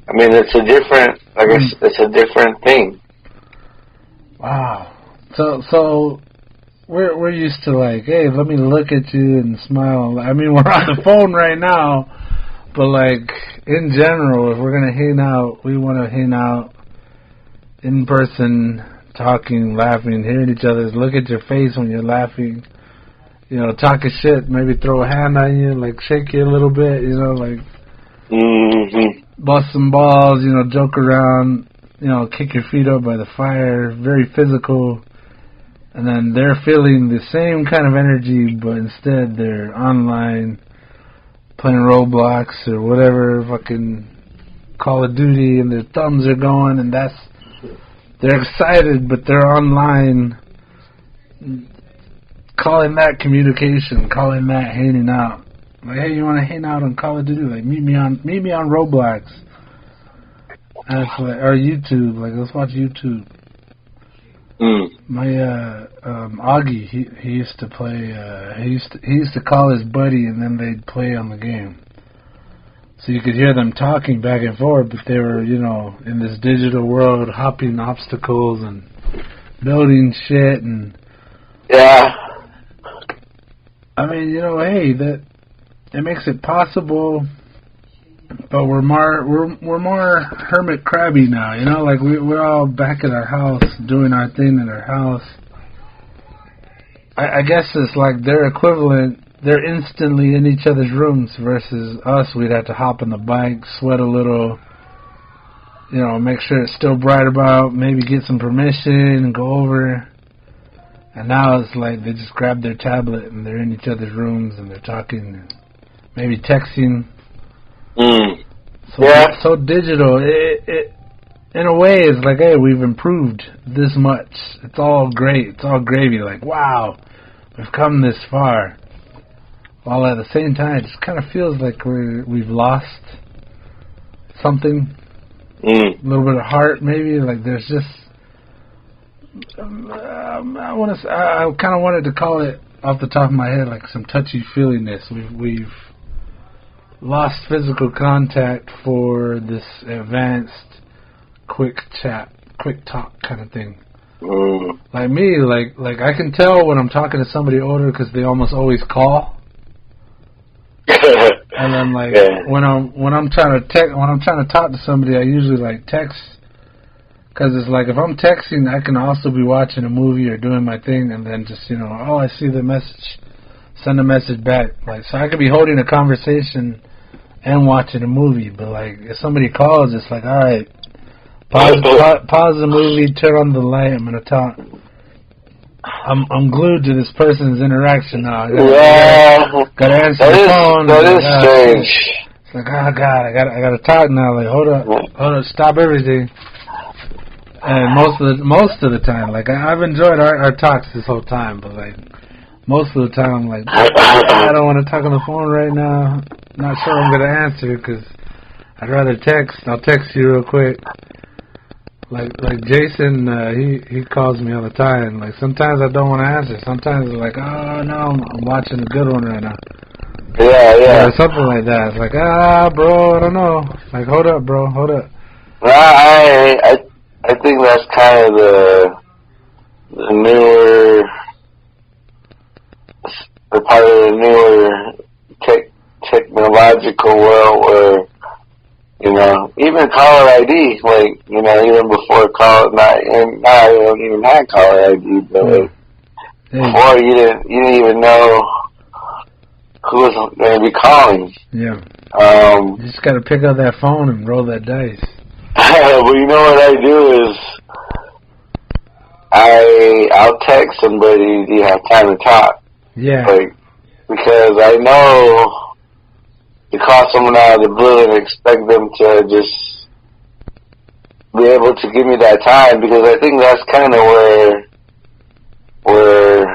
I mean, it's a different. I guess it's a different thing. Wow. So we're used to like, hey, let me look at you and smile. I mean, we're on the phone right now, but like in general, if we're gonna hang out, we want to hang out in person, talking, laughing, hearing each other. Look at your face when you're laughing. Talking shit. Maybe throw a hand on you, like shake you a little bit. Like. Mm-hmm. Bust some balls, joke around, kick your feet up by the fire, very physical. And then they're feeling the same kind of energy, but instead they're online playing Roblox or whatever, fucking Call of Duty, and their thumbs are going, and they're excited, but they're online, calling that communication, calling that hanging out. Like, hey, you want to hang out on Call of Duty? Like, meet me on Roblox. And it's like, or YouTube. Like, let's watch YouTube. My Augie, he used to play. He used to call his buddy, and then they'd play on the game. So you could hear them talking back and forth, but they were, in this digital world, hopping obstacles and building shit, and yeah. I mean, hey, that. It makes it possible, but we're more hermit crabby now, like we're all back at our house doing our thing at our house. I guess it's like their equivalent. They're instantly in each other's rooms versus us. We'd have to hop on the bike, sweat a little, make sure it's still bright about, maybe get some permission and go over. And now it's like they just grab their tablet and they're in each other's rooms and they're talking. Maybe texting. So digital. It in a way is like, hey, we've improved this much. It's all great. It's all gravy. Like, wow, we've come this far. While at the same time, it just kind of feels like we've lost something. A little bit of heart, maybe. Like there's just. I kind of wanted to call it off the top of my head like some touchy-feeliness. We've lost physical contact for this advanced quick chat, quick talk kind of thing. Like me, like I can tell when I'm talking to somebody older because they almost always call. And then like when I'm trying to talk to somebody, I usually like text, because it's like if I'm texting, I can also be watching a movie or doing my thing, and then just I see the message, send a message back. Like, so I could be holding a conversation and watching a movie, but like if somebody calls, it's like, all right, pause the movie, turn on the light, I'm gonna talk. I'm glued to this person's interaction now. Gotta answer the phone. That is strange. It's like, oh God, I gotta talk now. Like, hold up, stop everything. And most of the time, like I've enjoyed our talks this whole time, but like most of the time, I'm like, I don't want to talk on the phone right now. Not sure I'm gonna answer because I'd rather text. I'll text you real quick. Like Jason, he calls me all the time. Like sometimes I don't want to answer. Sometimes it's like, oh no, I'm watching a good one right now. Yeah. Or something like that. It's like, bro, I don't know. Like, hold up, bro, hold up. Well, I think that's kind of the newer, the part of the newer technological world where, even caller ID, like, even before not even had caller ID, but like, before you didn't even know who was going to be calling. Yeah. You just got to pick up that phone and roll that dice. Well, you know what I do is I'll text somebody, do you have time to talk? Yeah. Like, because I know to call someone out of the blue and expect them to just be able to give me that time, because I think that's kind of where we're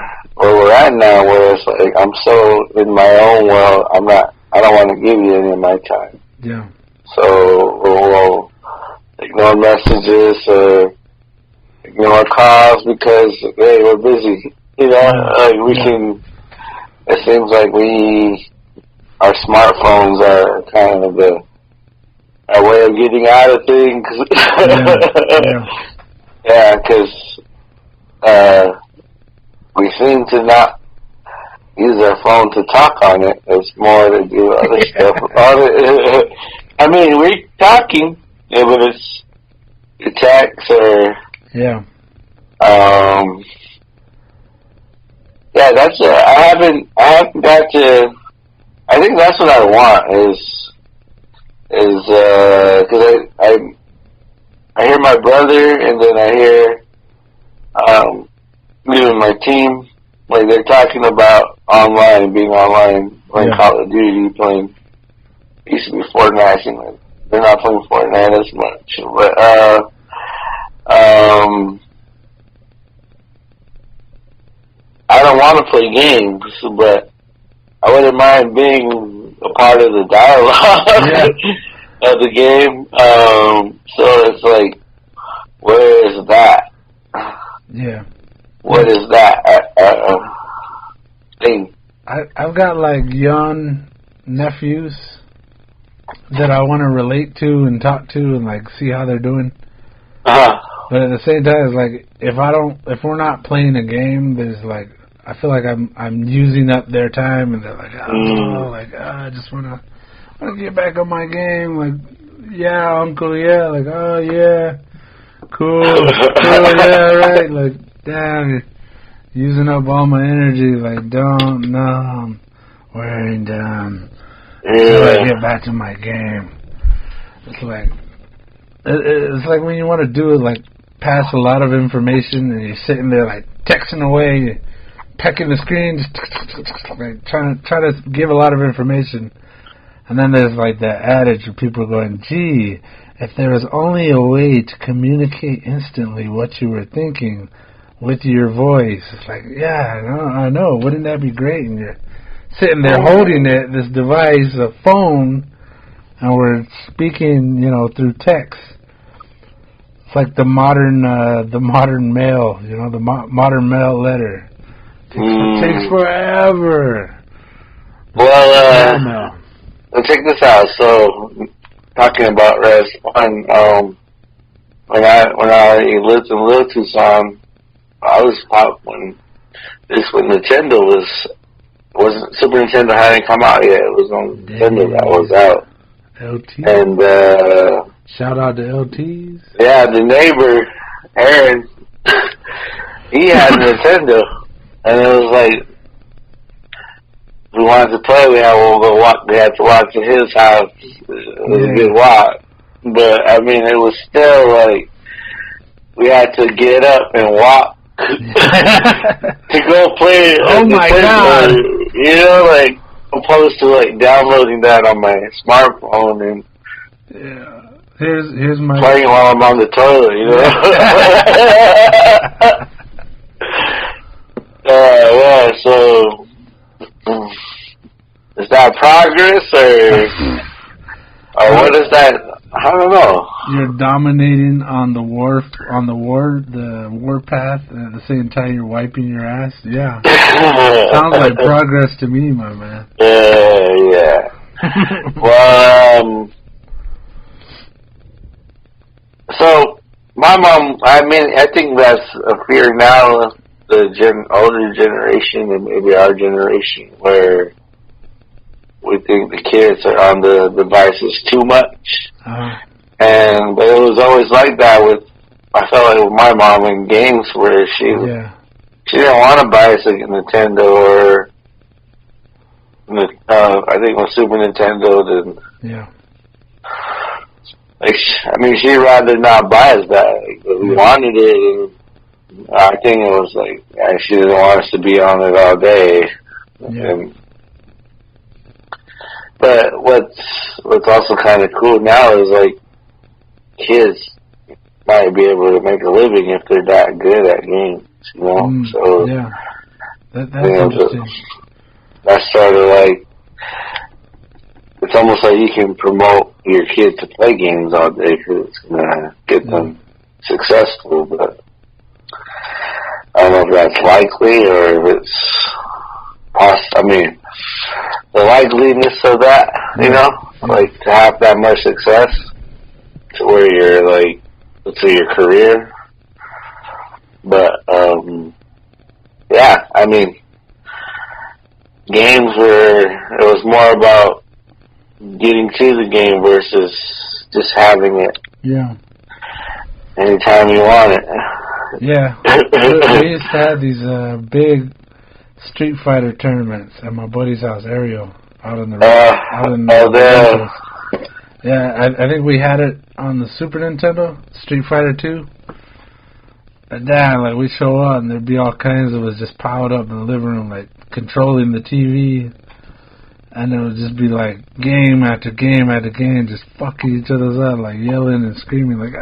at now, where it's like I'm so in my own world, I don't want to give you any of my time. Yeah. So we'll ignore messages or ignore calls because, hey, we're busy. You know, like we can. It seems like our smartphones are kind of a way of getting out of things. Yeah, because we seem to not use our phone to talk on it. It's more to do other stuff on it. I mean, we're talking, but it's text or yeah, that's I haven't got to. I think that's what I want is because I hear my brother, and then I hear even my team, like they're talking about being online, playing Call of Duty, playing. It used to be Fortnite. Like, they're not playing Fortnite as much, but I don't want to play games, but I wouldn't mind being a part of the dialogue of the game. So it's like, where is that? Yeah. What is that thing? I've got like young nephews that I want to relate to and talk to and like see how they're doing. But at the same time, it's like if we're not playing a game, there's like I feel like I'm using up their time, and they're like, I just wanna get back on my game. Like, yeah, uncle, yeah, like, oh yeah, cool, yeah, right. Like, damn, you're using up all my energy. Like, I'm wearing down. Until I get back to my game. It's like when you want to do it, like pass a lot of information, and you're sitting there like texting away, pecking the screen, just like trying to give a lot of information. And then there's like that adage of people going, gee, if there was only a way to communicate instantly what you were thinking with your voice. It's like, yeah, I know. Wouldn't that be great? And you're sitting there holding this device, a phone, and we're speaking, through text. It's like the modern mail, the modern mail letter. It takes forever. Well, check this out. So, talking about Rez, when I lived in Little Tucson, I was when Nintendo wasn't Super Nintendo hadn't come out yet. It was on Nintendo that was out. LT. And shout out to LTs. Yeah, the neighbor Aaron, he had a Nintendo, and it was like we wanted to play. We had to watch at his house. It was a good walk, but I mean, it was still like we had to get up and walk to go play. Oh my God! Like opposed to like downloading that on my smartphone and here's my playing while I'm on the toilet. So is that progress or what is that? I don't know. You're dominating on the war path, and at the same time you're wiping your ass. Yeah, sounds like progress to me, my man. Yeah. Well, so my mom. I mean, I think that's a fear now of the older generation and maybe our generation, where we think the kids are on the devices too much. But it was always like that I felt like with my mom in games where she didn't want to buy us a Nintendo or I think with Super Nintendo then she'd rather not buy us that, but we wanted it, and I think it was like she didn't want us to be on it all day. But what what's also kind of cool now is like kids might be able to make a living if they're that good at games, you know. So yeah, that's interesting. That's sort of like, it's almost like you can promote your kid to play games all day because it's gonna get them successful, but I don't know if that's likely or if it's I mean, the likeliness of that, you know, like to have that much success to where you're like, let's say your career. But, yeah, I mean, games where it was more about getting to the game versus just having it. Yeah. Anytime you want it. Yeah. We used to have these big Street Fighter tournaments at my buddy's house, Ariel, out in the yeah, I think we had it on the Super Nintendo, Street Fighter 2. And damn, like we show up and there'd be all kinds of us just piled up in the living room, like controlling the TV, and it would just be like game after game after game, just fucking each other's up, like yelling and screaming, like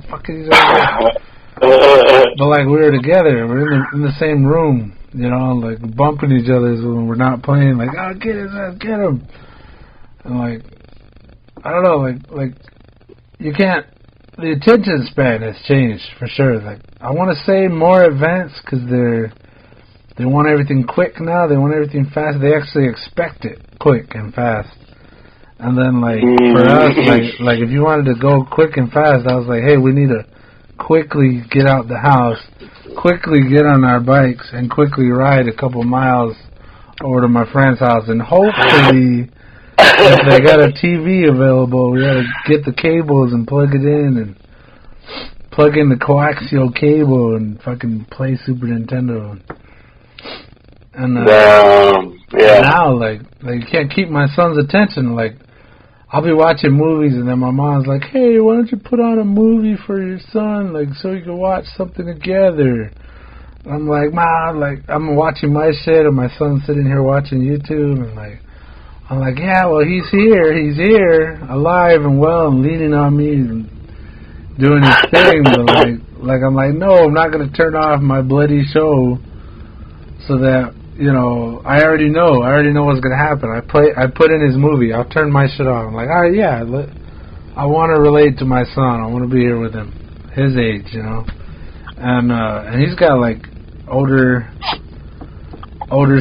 fucking each other up. But like we were together, we're in the same room, you know, like bumping each other when we're not playing, like get his ass, get him, and like I don't know, like you can't. The attention span has changed for sure. Like I want to say more advanced because they want everything quick now. They want everything fast. They actually expect it quick and fast. And then like for us, like if you wanted to go quick and fast, I was like, hey, we need to quickly get out the house, quickly get on our bikes, and quickly ride a couple miles over to my friend's house, and hopefully. If they got a TV available, we gotta get the cables and plug it in and plug in the coaxial cable and fucking play Super Nintendo. And now, like you can't keep my son's attention. Like I'll be watching movies and then my mom's like, "Hey, why don't you put on a movie for your son, like so you can watch something together?" I'm like, "Ma, like I'm watching my shit and my son's sitting here watching YouTube and like." I'm like, yeah, well, he's here, alive and well, and leaning on me and doing his thing. But like I'm like, no, I'm not gonna turn off my bloody show, so that you know, I already know what's gonna happen. I put in his movie. I'll turn my shit off. I'm like, all right, yeah, I want to relate to my son. I want to be here with him, his age, you know, and he's got like older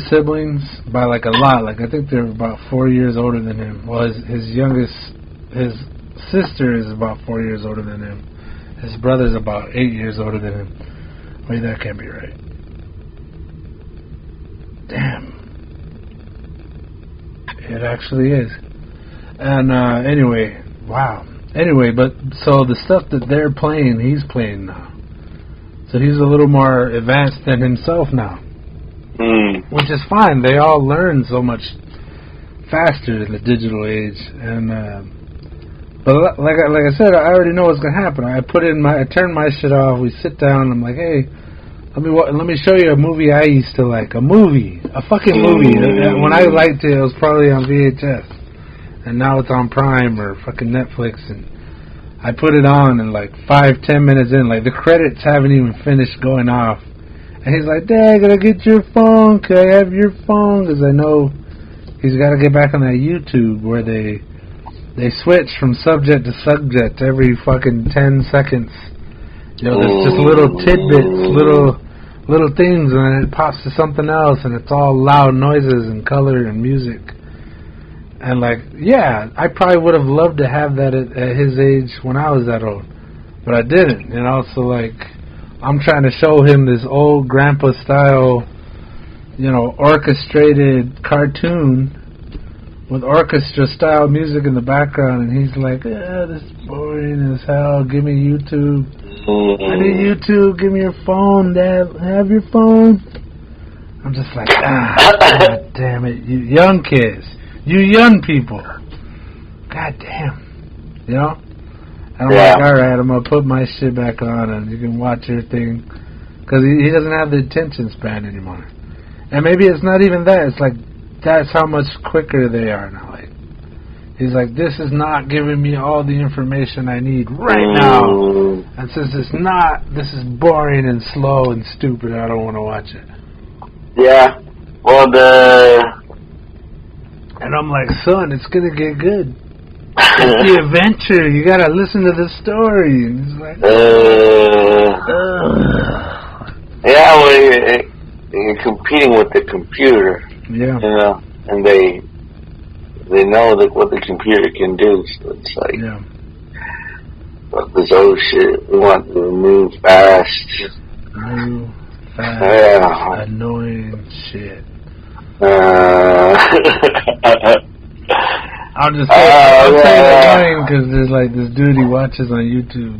siblings by like a lot. Like I think they're about 4 years older than him. Well, his sister is about 4 years older than him. His brother's about 8 years older than him. Wait, that can't be right. Damn. It actually is. And anyway, wow. Anyway, but so the stuff that they're playing, he's playing now. So he's a little more advanced than himself now. Which is fine. They all learn so much faster in the digital age, and but like I said, I already know what's gonna happen. I turn my shit off. We sit down. And I'm like, hey, let me show you a movie I used to like. A fucking movie. When I liked it, it was probably on VHS, and now it's on Prime or fucking Netflix. And I put it on, and like 5-10 minutes in, like the credits haven't even finished going off. And he's like, Dad, can I get your phone? Can I have your phone? Because I know he's got to get back on that YouTube where they switch from subject to subject every fucking 10 seconds. You know, there's just little tidbits, little things, and then it pops to something else, and it's all loud noises and color and music. And like, yeah, I probably would have loved to have that at his age when I was that old. But I didn't. And also, like, I'm trying to show him this old grandpa style, you know, orchestrated cartoon with orchestra style music in the background, and he's like, this is boring as hell, give me YouTube. I need YouTube, give me your phone, Dad, have your phone. I'm just like, God damn it, you young kids, you young people, God damn, you know? And I'm like, all right, I'm going to put my shit back on and you can watch your thing. Because he doesn't have the attention span anymore. And maybe it's not even that. It's like, that's how much quicker they are now. Like, He's like, this is not giving me all the information I need right now. And since it's not, this is boring and slow and stupid, I don't want to watch it. Yeah. Well, And I'm like, son, it's going to get good. It's the adventure. You got to listen to the story. And he's like, yeah, well, you're competing with the computer. Yeah. You know, and they know that what the computer can do, so it's like, this old shit, we want to move fast. Move fast, annoying shit. I'll just say annoying because there's like this dude he watches on YouTube.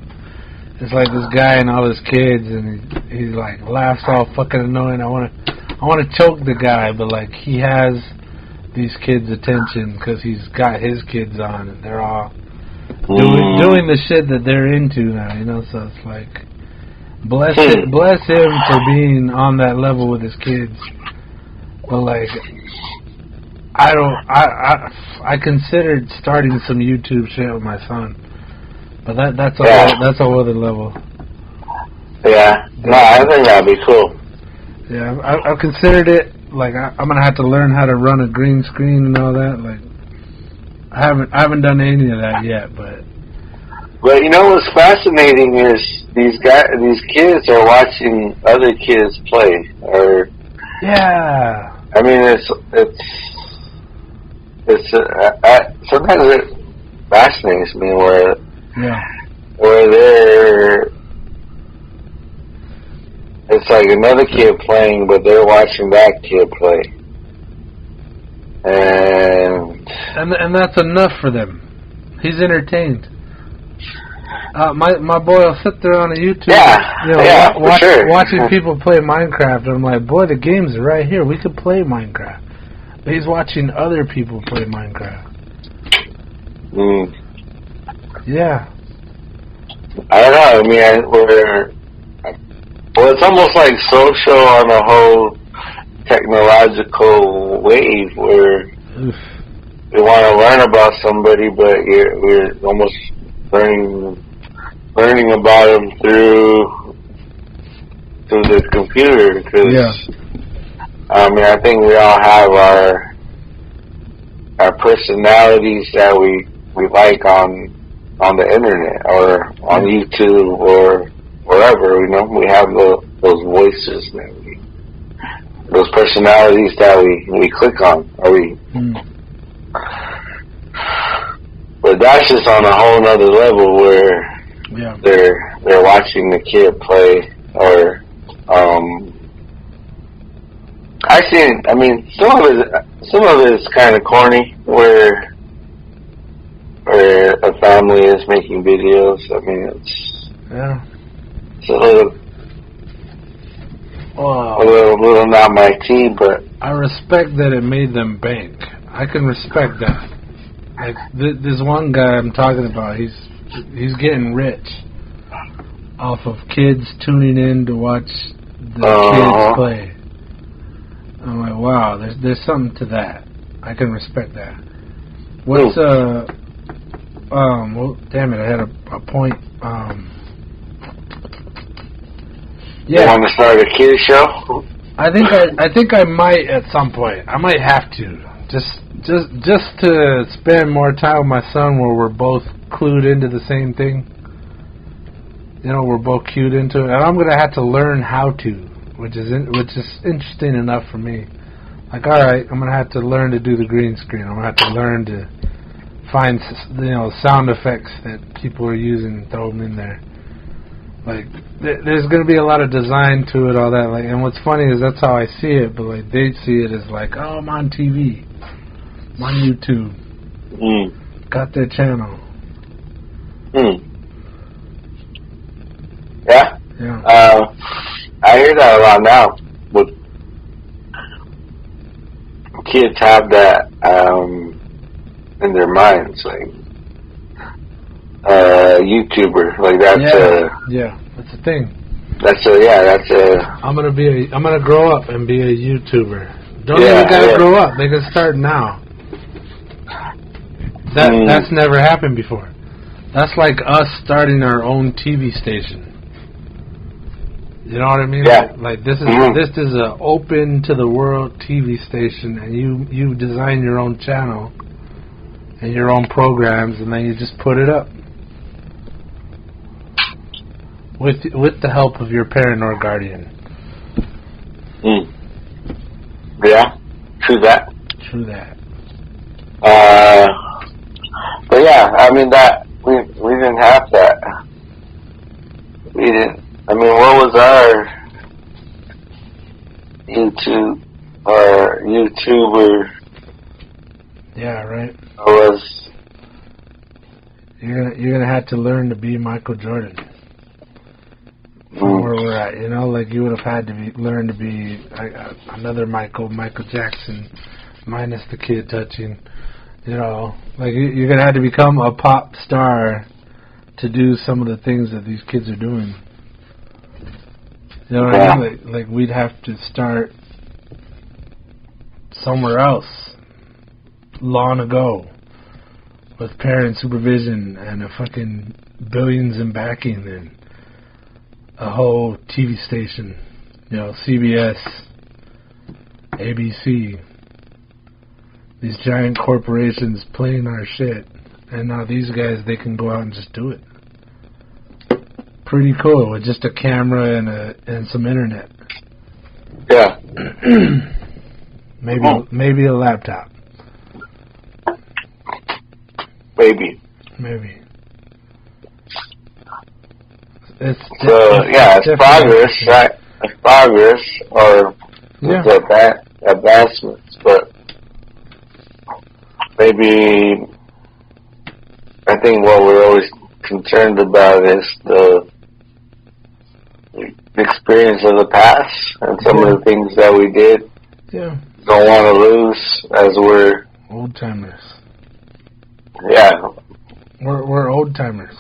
It's like this guy and all his kids, and he's like laughs all fucking annoying. I want to choke the guy, but like he has these kids' attention because he's got his kids on, and they're all doing the shit that they're into now, you know. So it's like, bless him for being on that level with his kids. But like, I considered starting some YouTube shit with my son, but that's a whole other level. Yeah, no, I think that'd be cool. Yeah, I've considered it. Like, I'm gonna have to learn how to run a green screen and all that. Like, I haven't done any of that yet, but you know what's fascinating is these kids are watching other kids play. Or I mean, sometimes it fascinates me where it's like another kid playing, but they're watching that kid play. And that's enough for them. He's entertained. My boy will sit there on a YouTube, watching people play Minecraft. And I'm like, boy, the game's right here. We could play Minecraft. But he's watching other people play Minecraft. Yeah. I don't know. I mean, it's almost like social on a whole technological wave where we want to learn about somebody, but we're almost learning about them through the computer. Cause, I mean, I think we all have our personalities that we like on the internet or on YouTube or wherever, you know. We have those voices those personalities that we click on, but that's just on a whole nother level where they're watching the kid play, or I mean, some of it is kind of corny where a family is making videos. I mean, it's a little not my tea, but I respect that it made them bank. I can respect that. Like this one guy I'm talking about, he's getting rich off of kids tuning in to watch the kids play. I'm like, wow, there's something to that. I can respect that. What's well, damn it, I had a point. You want to start a kids show? I think I might at some point. I might have to. Just to spend more time with my son where we're both clued into the same thing. You know, we're both cued into it. And I'm going to have to learn how to, which is interesting enough for me. Like, all right, I'm going to have to learn to do the green screen. I'm going to have to learn to find, sound effects that people are using and throw them in there. Like, there's going to be a lot of design to it, all that. Like, and what's funny is that's how I see it, but like they see it as like, oh, I'm on TV, I'm on YouTube, got their channel. Yeah. Yeah. I hear that a lot now. With kids have that in their minds, like. YouTuber, like that's that's a thing. I'm gonna grow up and be a YouTuber. Don't even gotta grow up. They can start now. That's never happened before. That's like us starting our own TV station. You know what I mean? Yeah. Like this is a open to the world TV station, and you design your own channel and your own programs, and then you just put it up with the help of your parent or guardian. Yeah, true that. True that. But yeah, I mean that we didn't have that. We didn't. I mean, what was our YouTuber? Yeah, right. You're gonna have to learn to be Michael Jordan. From where we're at, you know, like you would have had to learn to be another Michael Jackson, minus the kid touching. You know, like you're gonna have to become a pop star to do some of the things that these kids are doing. You know what I mean? Like we'd have to start somewhere else long ago with parent supervision and a fucking billions in backing and a whole TV station, you know, CBS, ABC, these giant corporations playing our shit, and now these guys, they can go out and just do it. Pretty cool, with just a camera and some internet. Yeah. Maybe a laptop. Maybe. It's progress, right? It's progress, or advancements, but maybe I think what we're always concerned about is the experience of the past and some of the things that we did. Yeah. Don't want to lose as we're old timers. Yeah. We're old timers.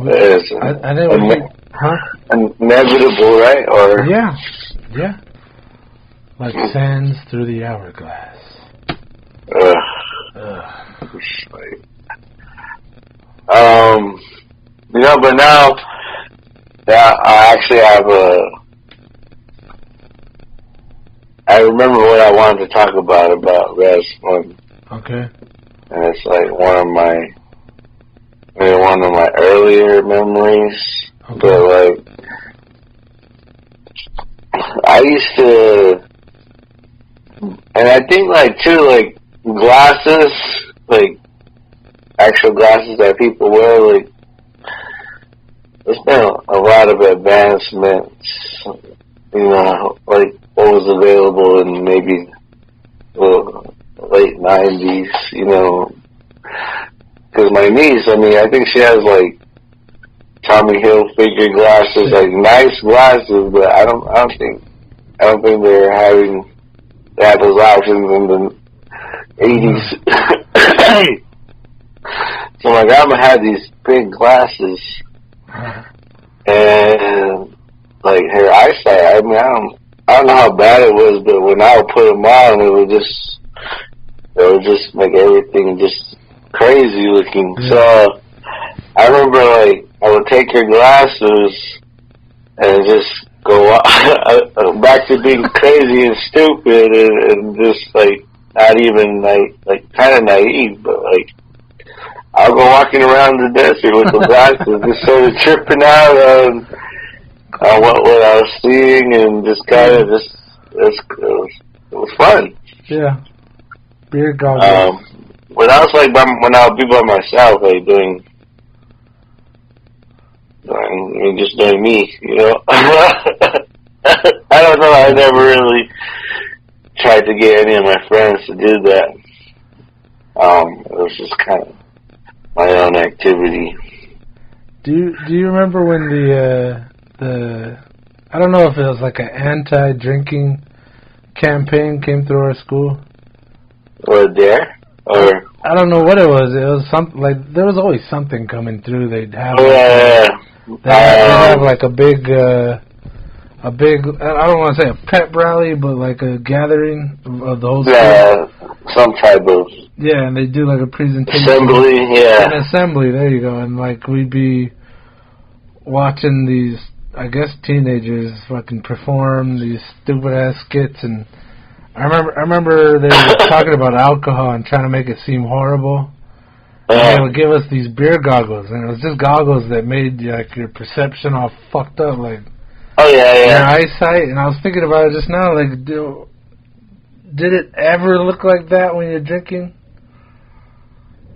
It is. I think inevitable, right? Or yeah. Like sands through the hourglass. You know, but now, I actually have I remember what I wanted to talk about Rez-ed. Okay. And it's like one of my earlier memories. Okay. But like, I used to, and I think like too, like glasses, like actual glasses that people wear, like there's been a lot of advancements, you know, like what was available in maybe the late 90s, you know, because my niece, I mean, I think she has like Tommy Hilfiger glasses, like nice glasses, but I don't think they had those options in the 80s. So my grandma had these big glasses, and like her eyesight, I mean, I don't know how bad it was, but when I would put them on, it would just make everything just crazy looking. Yeah. So I remember, like, I would take her glasses and just go back to being crazy and stupid and just like not even like kind of naive, but like I'll go walking around the desert with the glasses, just sort of tripping out on what I was seeing, and just kind of just it was fun. Yeah. Beer goggles. When I was like when I would be by myself, like doing me, you know. I don't know. I never really tried to get any of my friends to do that. It was just kind of my own activity. Do you remember when the I don't know if it was like an anti-drinking campaign came through our school? Or there? Or I don't know what it was. It was something like there was always something coming through. They'd have they'd have like a big I don't want to say a pep rally, but like a gathering of the whole school. Yeah, some type of and they do like a presentation. Assembly, yeah. An assembly, there you go. And like we'd be watching these, I guess, teenagers fucking perform these stupid ass skits, and I remember they were talking about alcohol and trying to make it seem horrible. And they would give us these beer goggles, and it was just goggles that made like your perception all fucked up, like your eyesight. And I was thinking about it just now, like, did it ever look like that when you're drinking?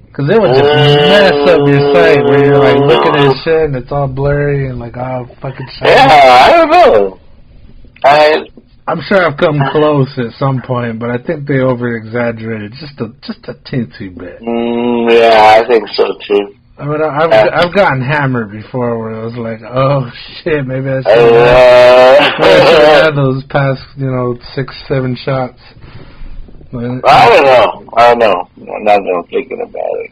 Because it would just mess up your sight where you're like looking at shit and it's all blurry and like all fucking shit. Yeah, I don't know. I'm sure I've come close at some point, but I think they over-exaggerated just a teensy bit. Yeah, I think so too. I mean, I've gotten hammered before where I was like, oh shit, maybe I should have had those past, 6-7 shots. I don't know. Now that I'm thinking about it.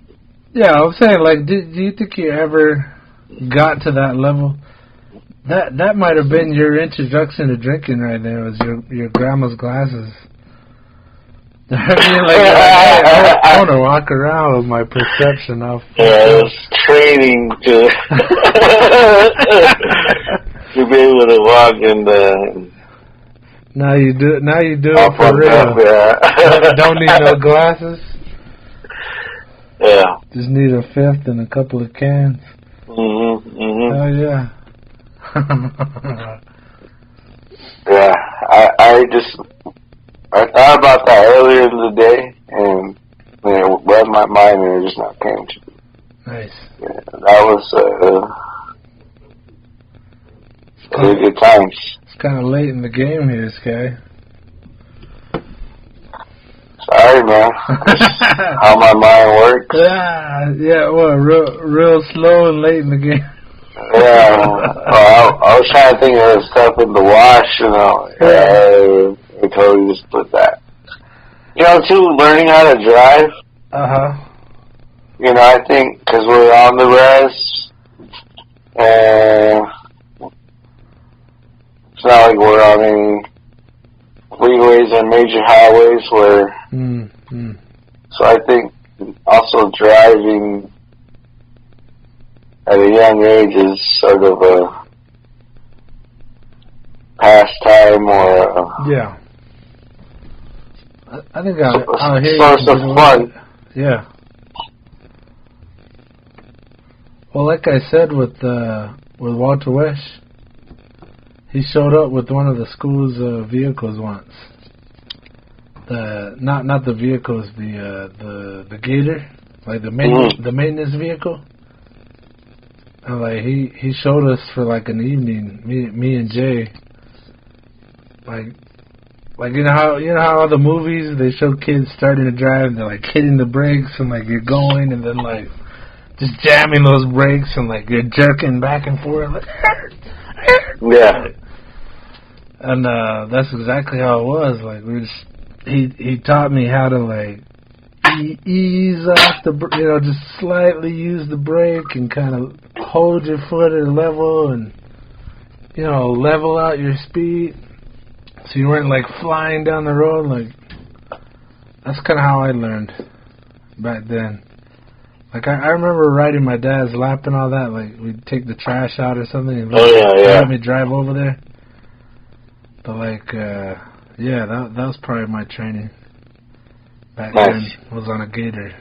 Yeah, I was saying, like, do you think you ever got to that level? That might have been your introduction to drinking right there, was your grandma's glasses. I mean, like, I want to walk around with my perception off. Yeah, I was training to be able to walk in the... Now you do it for real. Yeah. Don't need no glasses. Yeah. Just need a fifth and a couple of cans. Oh yeah. Yeah, I thought about that earlier in the day, and it read my mind, and it just not came to me. Nice. Yeah, that was really good times. It's kind of late in the game here, Sky. Sorry, man. How my mind works. Yeah. Well, real slow and late in the game. Yeah. Well, I was trying to think of stuff in the wash, I totally just put that. Too, learning how to drive. I think because we're on the res, and it's not like we're on any freeways and major highways where. So I think also driving at a young age is sort of a pastime or yeah. I think I'll hear source of fun. Yeah. Well, like I said with Whatchu, he showed up with one of the school's vehicles once. Not the vehicles, the Gator, like the maintenance vehicle. And like he showed us for like an evening, me and Jay. Like you know how all the movies they show kids starting to drive and they're like hitting the brakes and like you're going and then like just jamming those brakes and like you're jerking back and forth like yeah. And that's exactly how it was. Like he taught me how to like ease off the just slightly use the brake and kind of hold your foot at a level and level out your speed. So you weren't like flying down the road. Like that's kind of how I learned back then. Like I remember riding my dad's lap and all that. Like we'd take the trash out or something and let me drive over there. But like that was probably my training back then. Was on a Gator.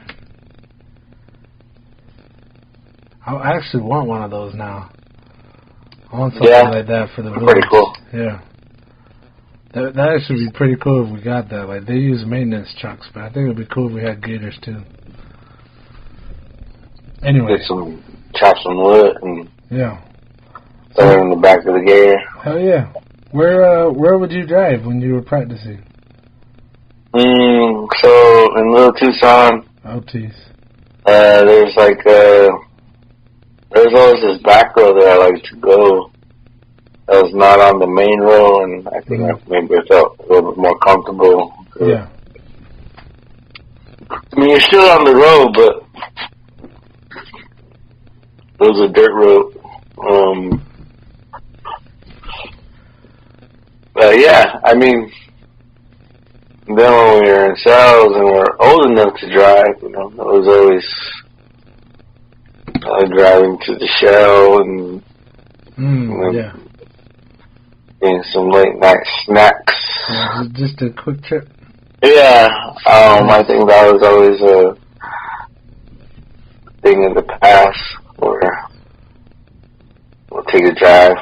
I actually want one of those now. I want something like that for the village. Pretty cool. Yeah. That actually be pretty cool if we got that. Like, they use maintenance trucks, but I think it would be cool if we had Gators, too. Anyway. Chop some wood and throw it in the back of the Gator. Hell yeah. Where would you drive when you were practicing? So, in Little Tucson. Oh, geez. There's like, there's always this back road that I like to go. That was not on the main road, and I think maybe I felt a little bit more comfortable. Yeah. I mean, you're still on the road, but it was a dirt road. But yeah, I mean, then when we were in cells and were old enough to drive, it was always driving to the shell and getting some late night snacks. Yeah, just a quick trip. Yeah, I think that was always a thing in the past where we'll take a drive.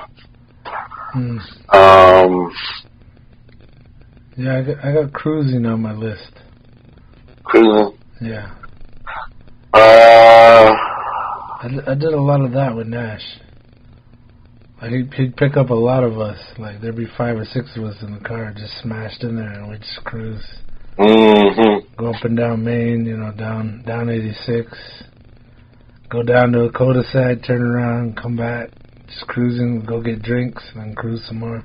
Yeah, I got cruising on my list. Cruising? Yeah. I did a lot of that with Nash. Like he'd pick up a lot of us. Like there'd be 5 or 6 of us in the car, just smashed in there, and we'd just cruise. Go up and down Main, down 86. Go down to a cul-de-sac, turn around, come back, just cruising, go get drinks, and then cruise some more.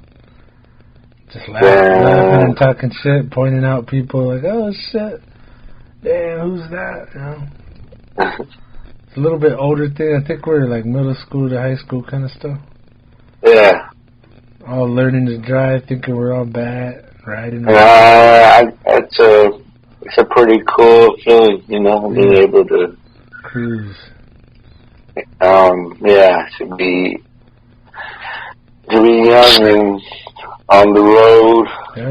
Just laughing and talking shit, pointing out people like, oh shit, damn, who's that? It's a little bit older thing. I think we're like middle school to high school kind of stuff. Yeah. All learning to drive, thinking we're all bad, riding. It's a pretty cool feeling, being able to cruise. To be young and on the road. Oh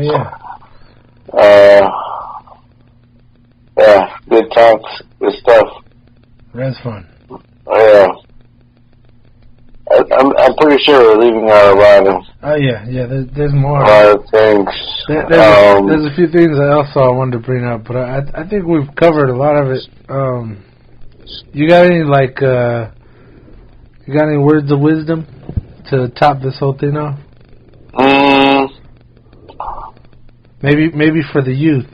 yeah. Good times, good stuff. That's fun. Yeah. I'm pretty sure we're leaving out a lot of. Oh yeah. There's more. A lot of things. There's a few things I wanted to bring up, but I think we've covered a lot of it. You got any words of wisdom to top this whole thing off? Maybe for the youth.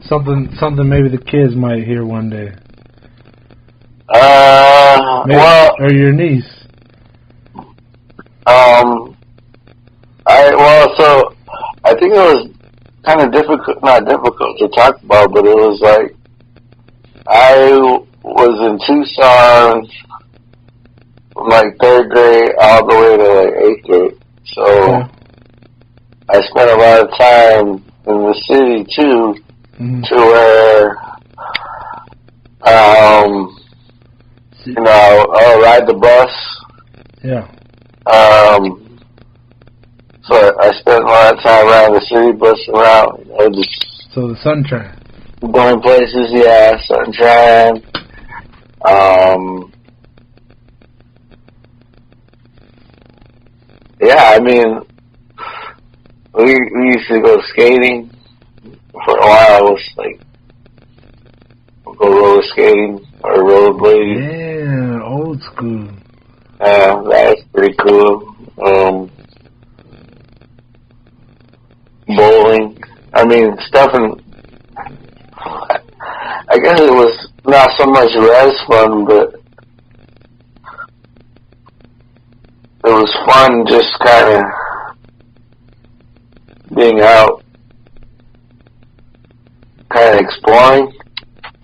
Something maybe the kids might hear one day. Or your niece. I think it was kind of not difficult to talk about, but it was like, I was in Tucson from like 3rd grade all the way to like 8th grade. So I spent a lot of time in the city too, to where, I'll ride the bus. Yeah. So I spent a lot of time around the city, busting around. So the sunshine. Going places, yeah, sunshine. Yeah, I mean, we used to go skating. For a while, I was like, go roller skating or rollerblading. Yeah, old school. Yeah, that was pretty cool. Bowling. I mean, stuff in. I guess it was not so much res fun, but it was fun just kind of being out, kind of exploring.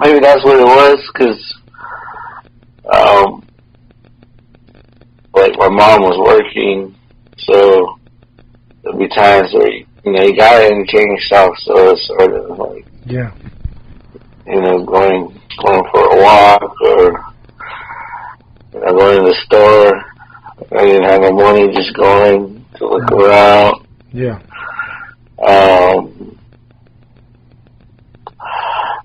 Maybe that's what it was, because like my mom was working, so there'd be times where you gotta entertain yourself, so it's sort of like going for a walk or going to the store. I didn't have no money, just going to look around. Yeah.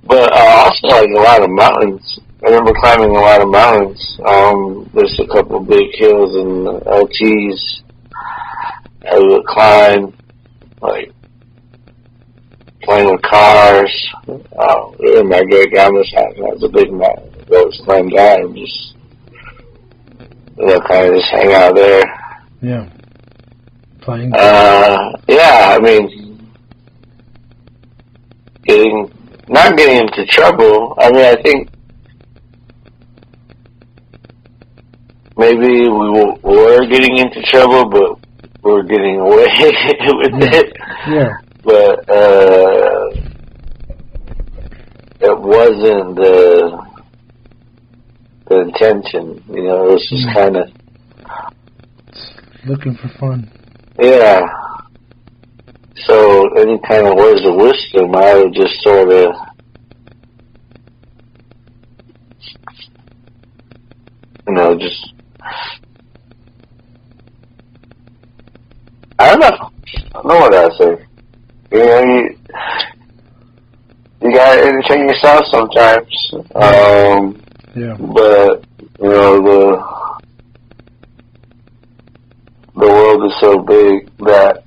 But also like a lot of mountains. I remember climbing a lot of mountains. There's a couple of big hills and LTs I would climb, like playing with cars. Really, my great grandma's house has a big mountain. I always climb down and just kind of just hang out there. Yeah. Playing. Yeah, I mean, not getting into trouble. I mean, I think maybe we were getting into trouble, but we were getting away with it. Yeah. But it wasn't the intention. It was just kind of looking for fun. Yeah. So so any kind of words of wisdom, I would just sort of, just, I don't know. I don't know what I say. You gotta entertain yourself sometimes. Yeah. But, the world is so big that,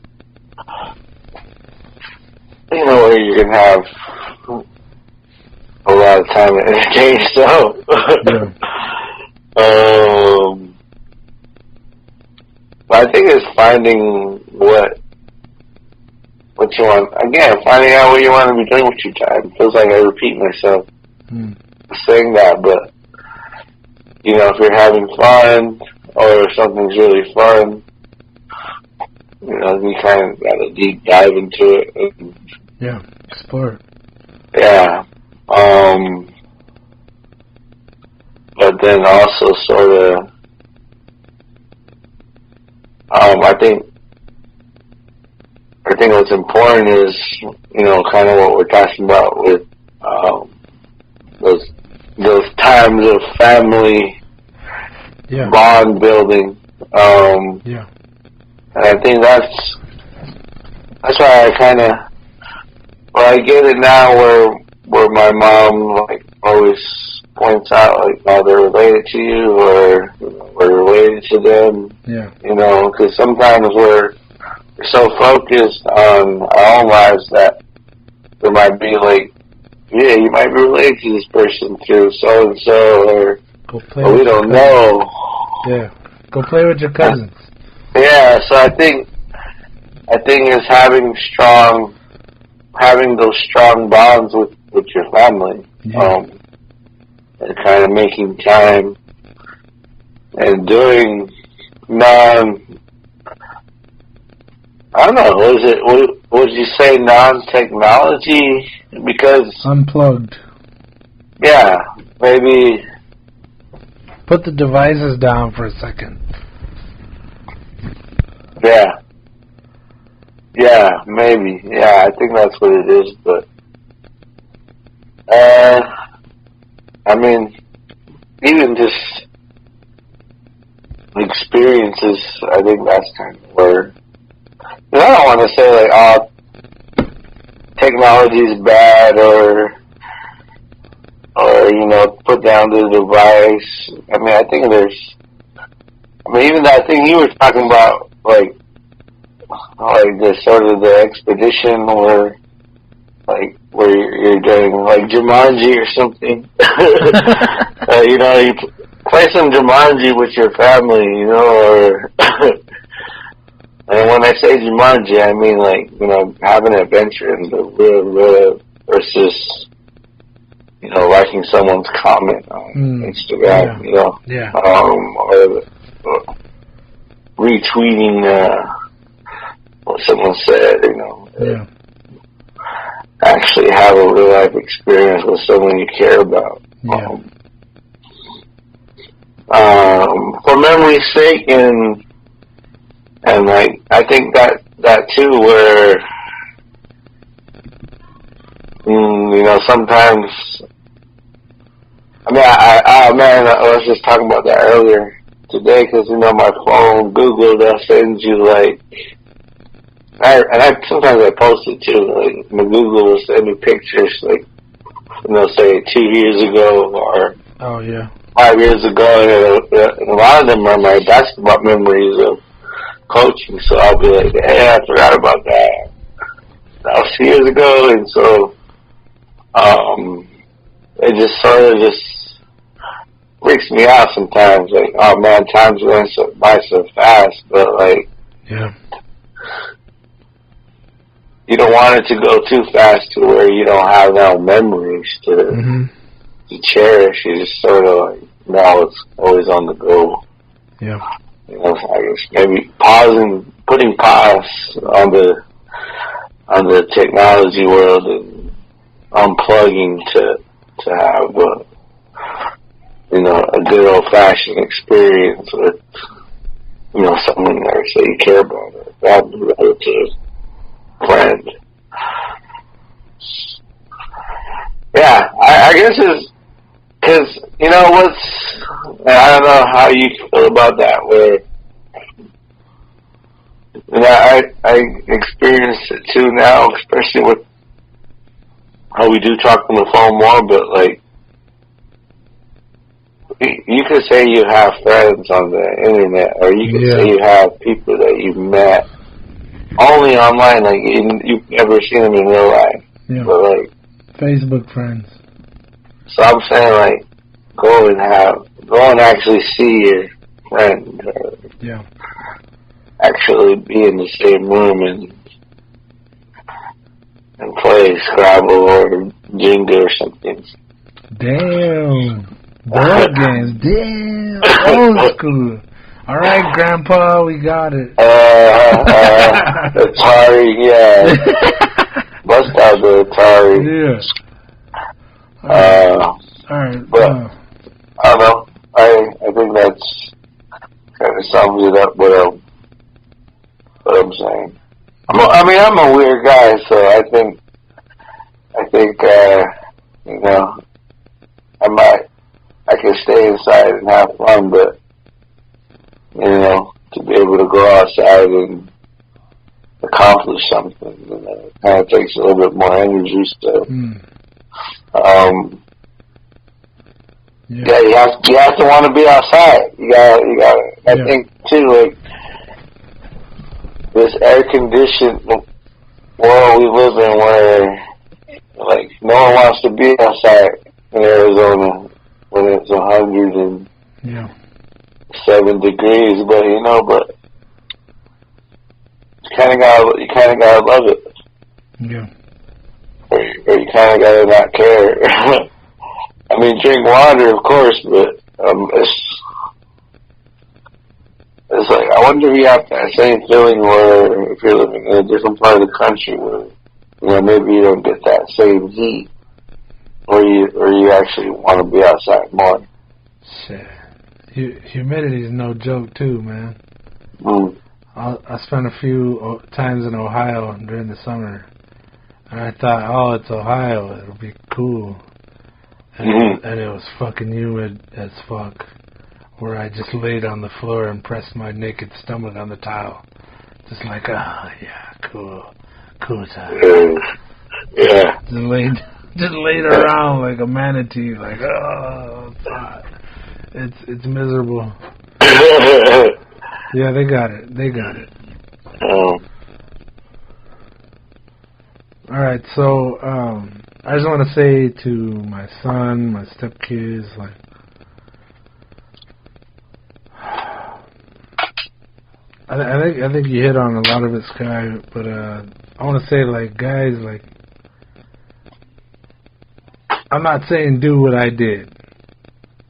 where you can have a lot of time to entertain yourself. Yeah. But I think it's finding what you want. Again, finding out what you want to be doing with your time. Feels like I repeat myself saying that, but, if you're having fun or if something's really fun, you kind of got to deep dive into it. Yeah, explore it. Yeah. But then also sort of, I think what's important is, kind of what we're talking about with, those times of family bond building. Yeah. And I think that's why I get it now where my mom, always points out, they're related to you or we're related to them. Yeah. Because sometimes we're so focused on our own lives that there might be you might be related to this person through so-and-so or we don't know. Yeah. Go play with your cousins. Yeah, so I think it's having those strong bonds with your family, and kind of making time and doing I don't know, would you say non-technology? Because unplugged. Yeah, maybe put the devices down for a second. Yeah, maybe. Yeah, I think that's what it is, but even just experiences, I think that's kind of where, I don't want to say technology is bad or put down the device. I think even that thing you were talking about, the sort of the expedition where you're doing Jumanji or something. You play some Jumanji with your family, or and when I say Jumanji, I mean have an adventure in the real versus liking someone's comment on Instagram, or retweeting what someone said, Yeah. Actually have a real life experience with someone you care about. Yeah. For memory's sake, and I think that too, where sometimes. I was just talking about that earlier today because my phone, Google, they'll send you sometimes I post it too. My Google will send me pictures, say 2 years ago or 5 years ago, and a lot of them are my basketball memories of coaching. So I'll be like, hey, I forgot about that. That was 2 years ago, and so it just sort of freaks me out sometimes. Oh man, time's going by so fast, but you don't want it to go too fast to where you don't have no memories to cherish. You just sort of now it's always on the go. Yeah. I guess maybe putting pause on the technology world and unplugging to have a good old fashioned experience with someone that you care about or family relative. friend. Yeah, I guess it's because, you know, I don't know how you feel about that, where, you know, I experience it too now, especially with how we do talk on the phone more, but, like, you could say you have friends on the internet, or you could say you have people that you've met only online, like, you've never seen them in real life. Yeah. But, like, Facebook friends. So I'm saying, like, go and actually see your friend. Yeah. Actually be in the same room and play Scrabble or Jenga or something. Damn. Board games. Damn. Old school. All right, Grandpa, we got it. Atari, yeah. Bust out the Atari. Yeah. All right. But I don't know. I think that's kind of sums it up. What I'm saying. I'm a weird guy, so I think you know, I can stay inside and have fun, but you know, to be able to go outside and accomplish something, you know, it kind of takes a little bit more energy. So, yeah, you have to want to be outside. You got. I think too, like, this air-conditioned world we live in, where, like, no one wants to be outside in Arizona when it's 107 degrees. But you know, you kind of gotta love it. Yeah. Or you kind of gotta not care. I mean, drink water, of course, but it's like, I wonder if you have that same feeling where if you're living in a different part of the country where, you know, maybe you don't get that same heat, or you actually want to be outside more. Shit. Humidity is no joke too, man. I spent a few times in Ohio during the summer, and I thought, oh, it's Ohio, it'll be cool. And it was fucking humid as fuck, where I just laid on the floor and pressed my naked stomach on the tile. Just like, yeah, cool time. Yeah. Just laid around like a manatee, like, oh, it's hot. It's miserable. Yeah, they got it. Alright, so, I just want to say to my son, my stepkids, like, I think you hit on a lot of it, Sky, but I want to say, like, guys, like, I'm not saying do what I did,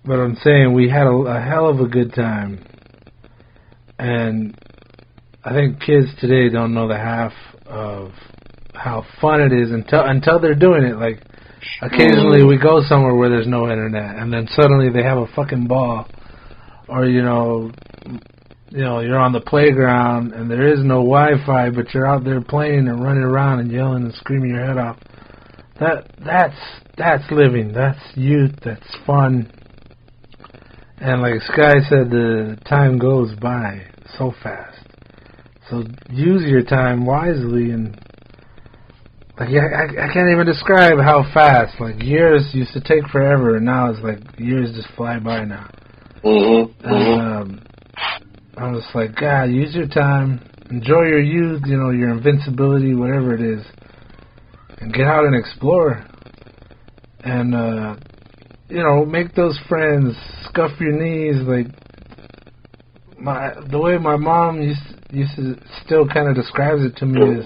but I'm saying we had a hell of a good time, and I think kids today don't know the half of how fun it is until they're doing it. Like, occasionally we go somewhere where there's no internet, and then suddenly they have a fucking ball, or you know, you're on the playground and there is no Wi-Fi, but you're out there playing and running around and yelling and screaming your head off. That's living. That's youth. That's fun. And like Sky said, the time goes by so fast. So use your time wisely, and like I can't even describe how fast. Like, years used to take forever, and now it's like years just fly by now. And I'm just like, God, use your time, enjoy your youth, you know, your invincibility, whatever it is, and get out and explore. And you know, make those friends, scuff your knees. Like, the way my mom used to still kind of describes it to me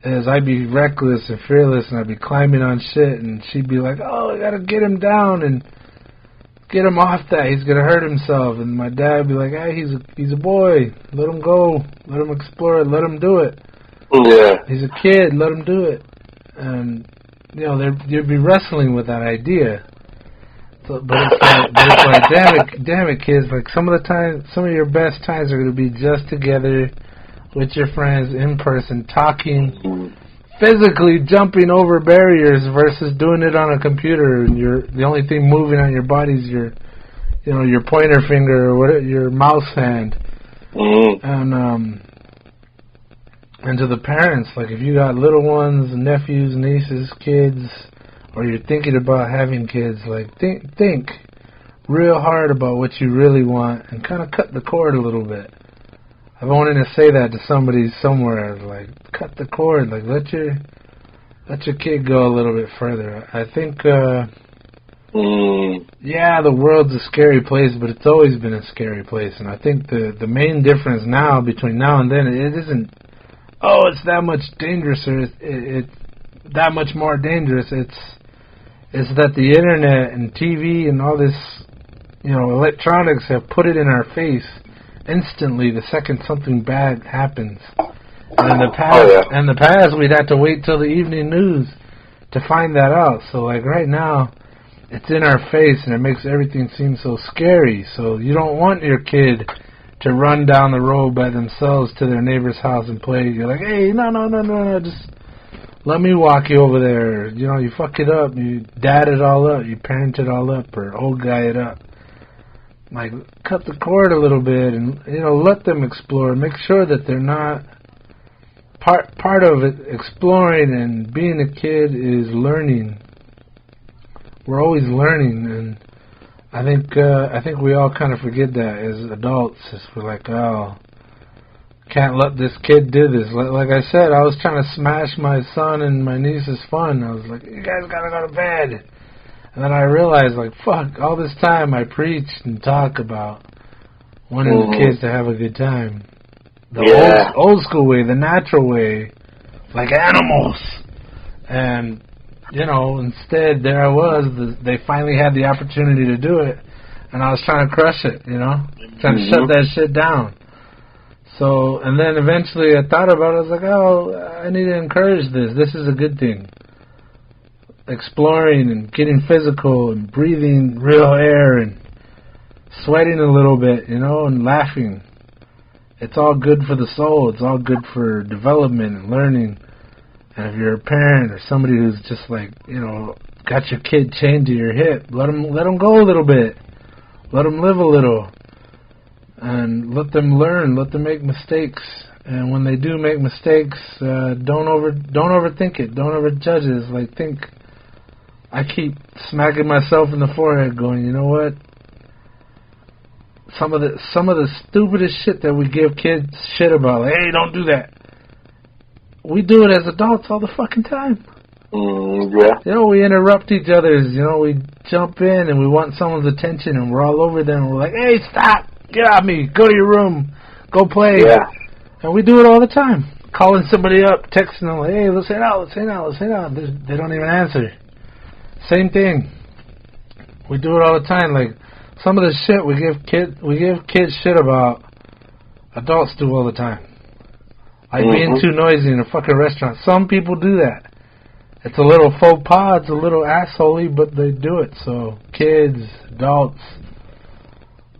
is I'd be reckless and fearless, and I'd be climbing on shit, and she'd be like, oh, I gotta get him down and get him off that, he's gonna hurt himself. And my dad would be like, hey, he's a boy, let him go, let him explore it, let him do it. Yeah. He's a kid, let him do it. And you know, you'd be wrestling with that idea. So, but it's like, damn it, kids, like some of your best times are gonna be just together with your friends in person, talking, physically jumping over barriers versus doing it on a computer. And the only thing moving on your body is your pointer finger or whatever, your mouse hand. And to the parents, like if you got little ones, nephews, nieces, kids, or you're thinking about having kids, like think real hard about what you really want and kind of cut the cord a little bit. I've wanted to say that to somebody somewhere, like cut the cord, like let your kid go a little bit further. I think, yeah, the world's a scary place, but it's always been a scary place, and I think the main difference now between now and then, it isn't, oh, it's that much dangerous, or it's that much more dangerous. It's that the internet and TV and all this, electronics have put it in our face instantly the second something bad happens. And in the past, we'd have to wait till the evening news to find that out. So, like right now, it's in our face, and it makes everything seem so scary. So you don't want your kid to run down the road by themselves to their neighbor's house and play. You're like, hey, no, just let me walk you over there. You fuck it up, you dad it all up, you parent it all up, or old guy it up. Like, cut the cord a little bit and, let them explore. Make sure that they're not... Part of it, exploring and being a kid is learning. We're always learning, and I think we all kind of forget that as adults. We're like, oh, can't let this kid do this. Like I said, I was trying to smash my son and my niece's fun. I was like, you guys gotta go to bed. And then I realized, like, fuck, all this time I preach and talk about wanting the kids to have a good time. The old school way, the natural way, like animals. And, instead, there I was. They finally had the opportunity to do it, and I was trying to crush it, trying to shut that shit down. So, and then eventually I thought about it. I was like, oh, I need to encourage this. This is a good thing. Exploring and getting physical and breathing real air and sweating a little bit, and laughing. It's all good for the soul. It's all good for development and learning. And if you're a parent or somebody who's just like, got your kid chained to your hip, let them go a little bit. Let them live a little. And let them learn. Let them make mistakes. And when they do make mistakes, don't overthink it. Don't overjudge it. It's like, I keep smacking myself in the forehead going, you know what? Some of the stupidest shit that we give kids shit about, like, hey, don't do that. We do it as adults all the fucking time. Yeah. We interrupt each other's, we jump in and we want someone's attention and we're all over them. We're like, hey, stop, get off me, go to your room, go play. Yeah. And we do it all the time. Calling somebody up, texting them, like, hey, let's hang out. They don't even answer. Same thing. We do it all the time. Like, some of the shit we give kids shit about, adults do all the time. Like being too noisy in a fucking restaurant. Some people do that. It's a little faux pas, it's a little assholey, but they do it. So, kids, adults,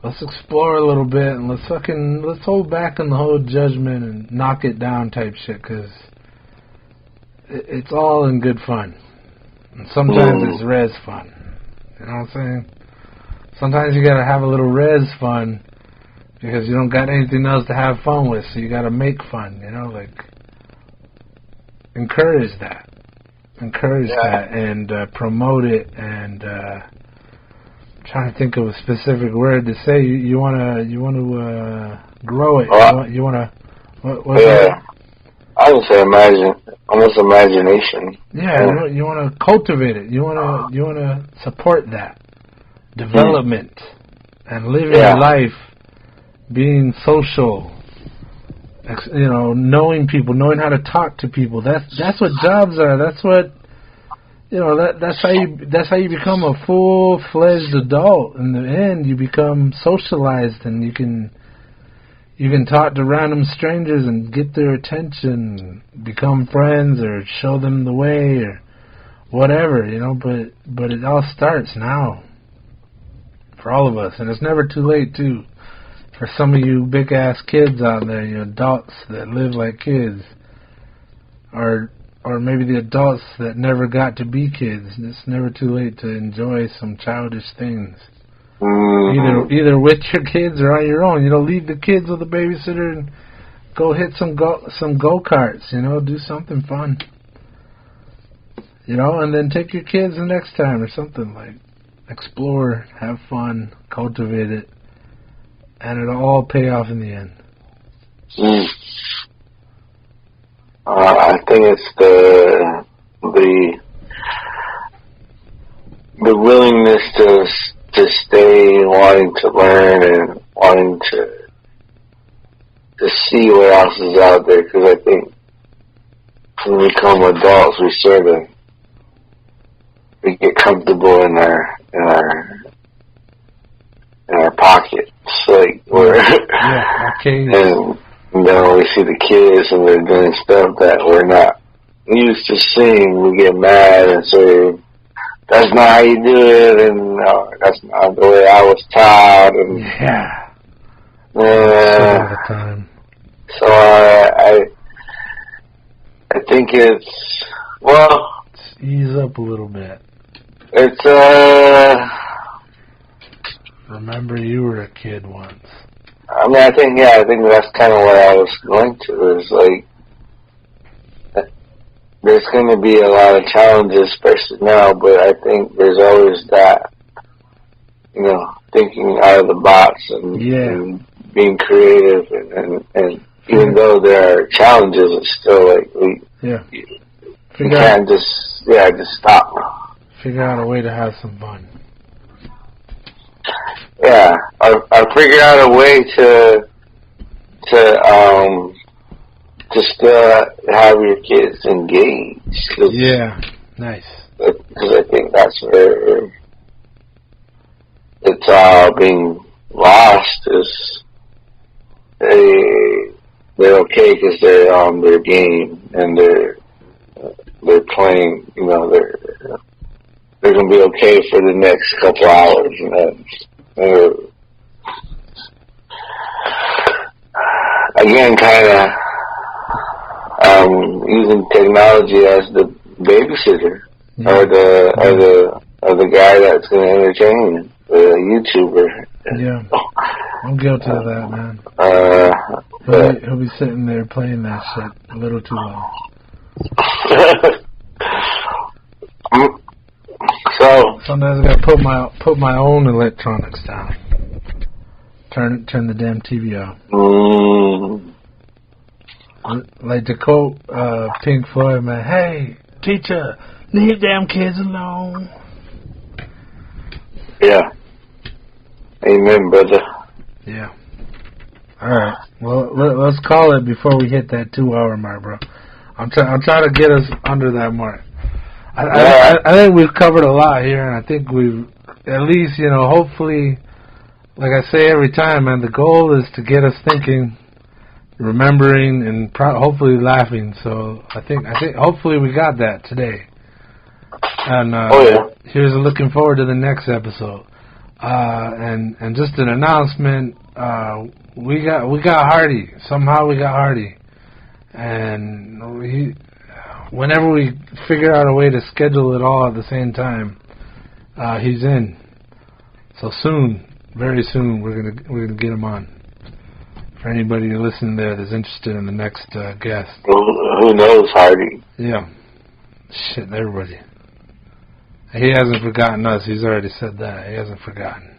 let's explore a little bit and let's hold back on the whole judgment and knock it down type shit, because it's all in good fun. And sometimes it's res fun. You know what I'm saying? Sometimes you gotta have a little res fun because you don't got anything else to have fun with, so you gotta make fun, like encourage that. That and promote it, and trying to think of a specific word to say. You wanna grow it. You wanna what's that? I would say almost imagination. Yeah, you want to cultivate it. You want to support that development and living your life, being social. Knowing people, knowing how to talk to people. That's what jobs are. That's what That's how you become a full-fledged adult. In the end, you become socialized, and you can talk to random strangers and get their attention, become friends, or show them the way, or whatever, But it all starts now for all of us, and it's never too late, too. for some of you big-ass kids out there, you adults that live like kids, or maybe the adults that never got to be kids. It's never too late to enjoy some childish things. Either with your kids or on your own. You know, leave the kids with a babysitter and go hit some go-karts, you know, do something fun. You know, and then take your kids the next time or something, like explore, have fun, cultivate it, and it'll all pay off in the end. I think it's the willingness to stay, wanting to learn and wanting to see what else is out there. Because I think when we become adults, we get comfortable in our pockets, like we're and then when we see the kids and they're doing stuff that we're not used to seeing, we get mad and say, "That's not how you do it," and that's not the way I was taught. And all the time. So I think it's let's ease up a little bit. It's remember you were a kid once. I mean, I think that's kind of what I was going to, is like, there's going to be a lot of challenges, especially now, but I think there's always that, you know, thinking out of the box and being creative, and even though there are challenges, it's still like, we can't just stop. Figure out a way to have some fun. Yeah, or figure out a way to still have your kids engaged. Yeah, nice. Because I think that's where it's all being lost. Is they're okay because they're on their game and they're playing. You know, they're gonna be okay for the next couple hours, and then again, kind of using technology as the babysitter, or the guy that's going to entertain, the YouTuber. Yeah, I'm guilty of that, man. He'll be sitting there playing that shit a little too long. So sometimes I gotta put my own electronics down. Turn the damn TV off. Like to quote Pink Floyd, man. Hey, teacher, leave damn kids alone. Yeah. Amen, brother. Yeah. All right. Well, let's call it before we hit that 2-hour mark, bro. I'm trying to get us under that mark. I think we've covered a lot here, and I think we've, at least, you know, hopefully, like I say every time, man, the goal is to get us thinking, remembering, and hopefully laughing. So I think hopefully we got that today. And here's looking forward to the next episode. And just an announcement, we got Hardy. Somehow we got Hardy. And whenever we figure out a way to schedule it all at the same time, he's in. So soon, very soon, we're gonna get him on. For anybody listening there that's interested in the next guest. Who knows Hardy? Yeah. Shit, everybody. He hasn't forgotten us. He's already said that. He hasn't forgotten.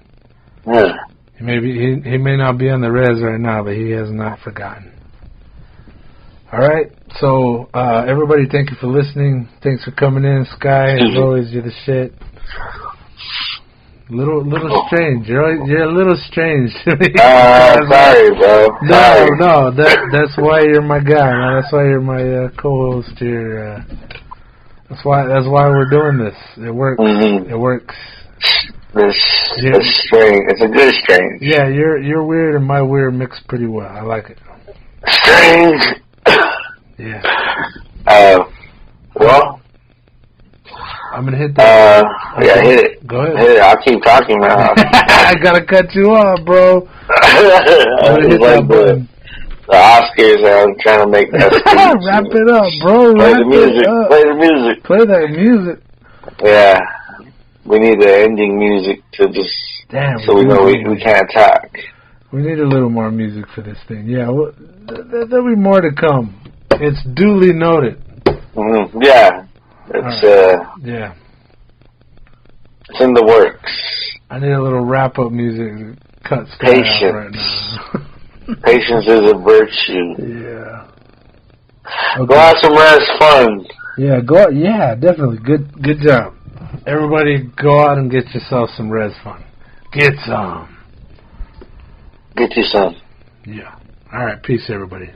Yeah. He may not be on the res right now, but he has not forgotten. All right. So everybody, thank you for listening. Thanks for coming in, Sky. As always, you're the shit. Little strange. You're a little strange. Sorry, bro. No. That's why you're my guy, man. That's why you're my co-host here. That's why we're doing this. It works. Mm-hmm. It works. This strange. It's a good strange. Yeah, your weird and my weird mix pretty well. I like it. Strange. Yeah. Well, I'm gonna hit that. Yeah, hit it. Go ahead. Hit it. I'll keep talking, man. I gotta cut you off, bro. It's like the Oscars. I'm trying to make that speech. Wrap it up, bro. Play the music. Play the music. Play that music. Yeah. We need the ending music to just... Damn. So we know we can't talk. We need a little more music for this thing. Yeah, well, there'll be more to come. It's duly noted. Mm-hmm. Yeah. It's, yeah. It's in the works. I need a little wrap-up music to cut Scott out right now. Patience is a virtue. Yeah. Okay. Go have some rest fun. Yeah, go out. Yeah, definitely. Good job. Everybody go out and get yourself some res fun. Get some. Get you some. Yeah. All right. Peace, everybody.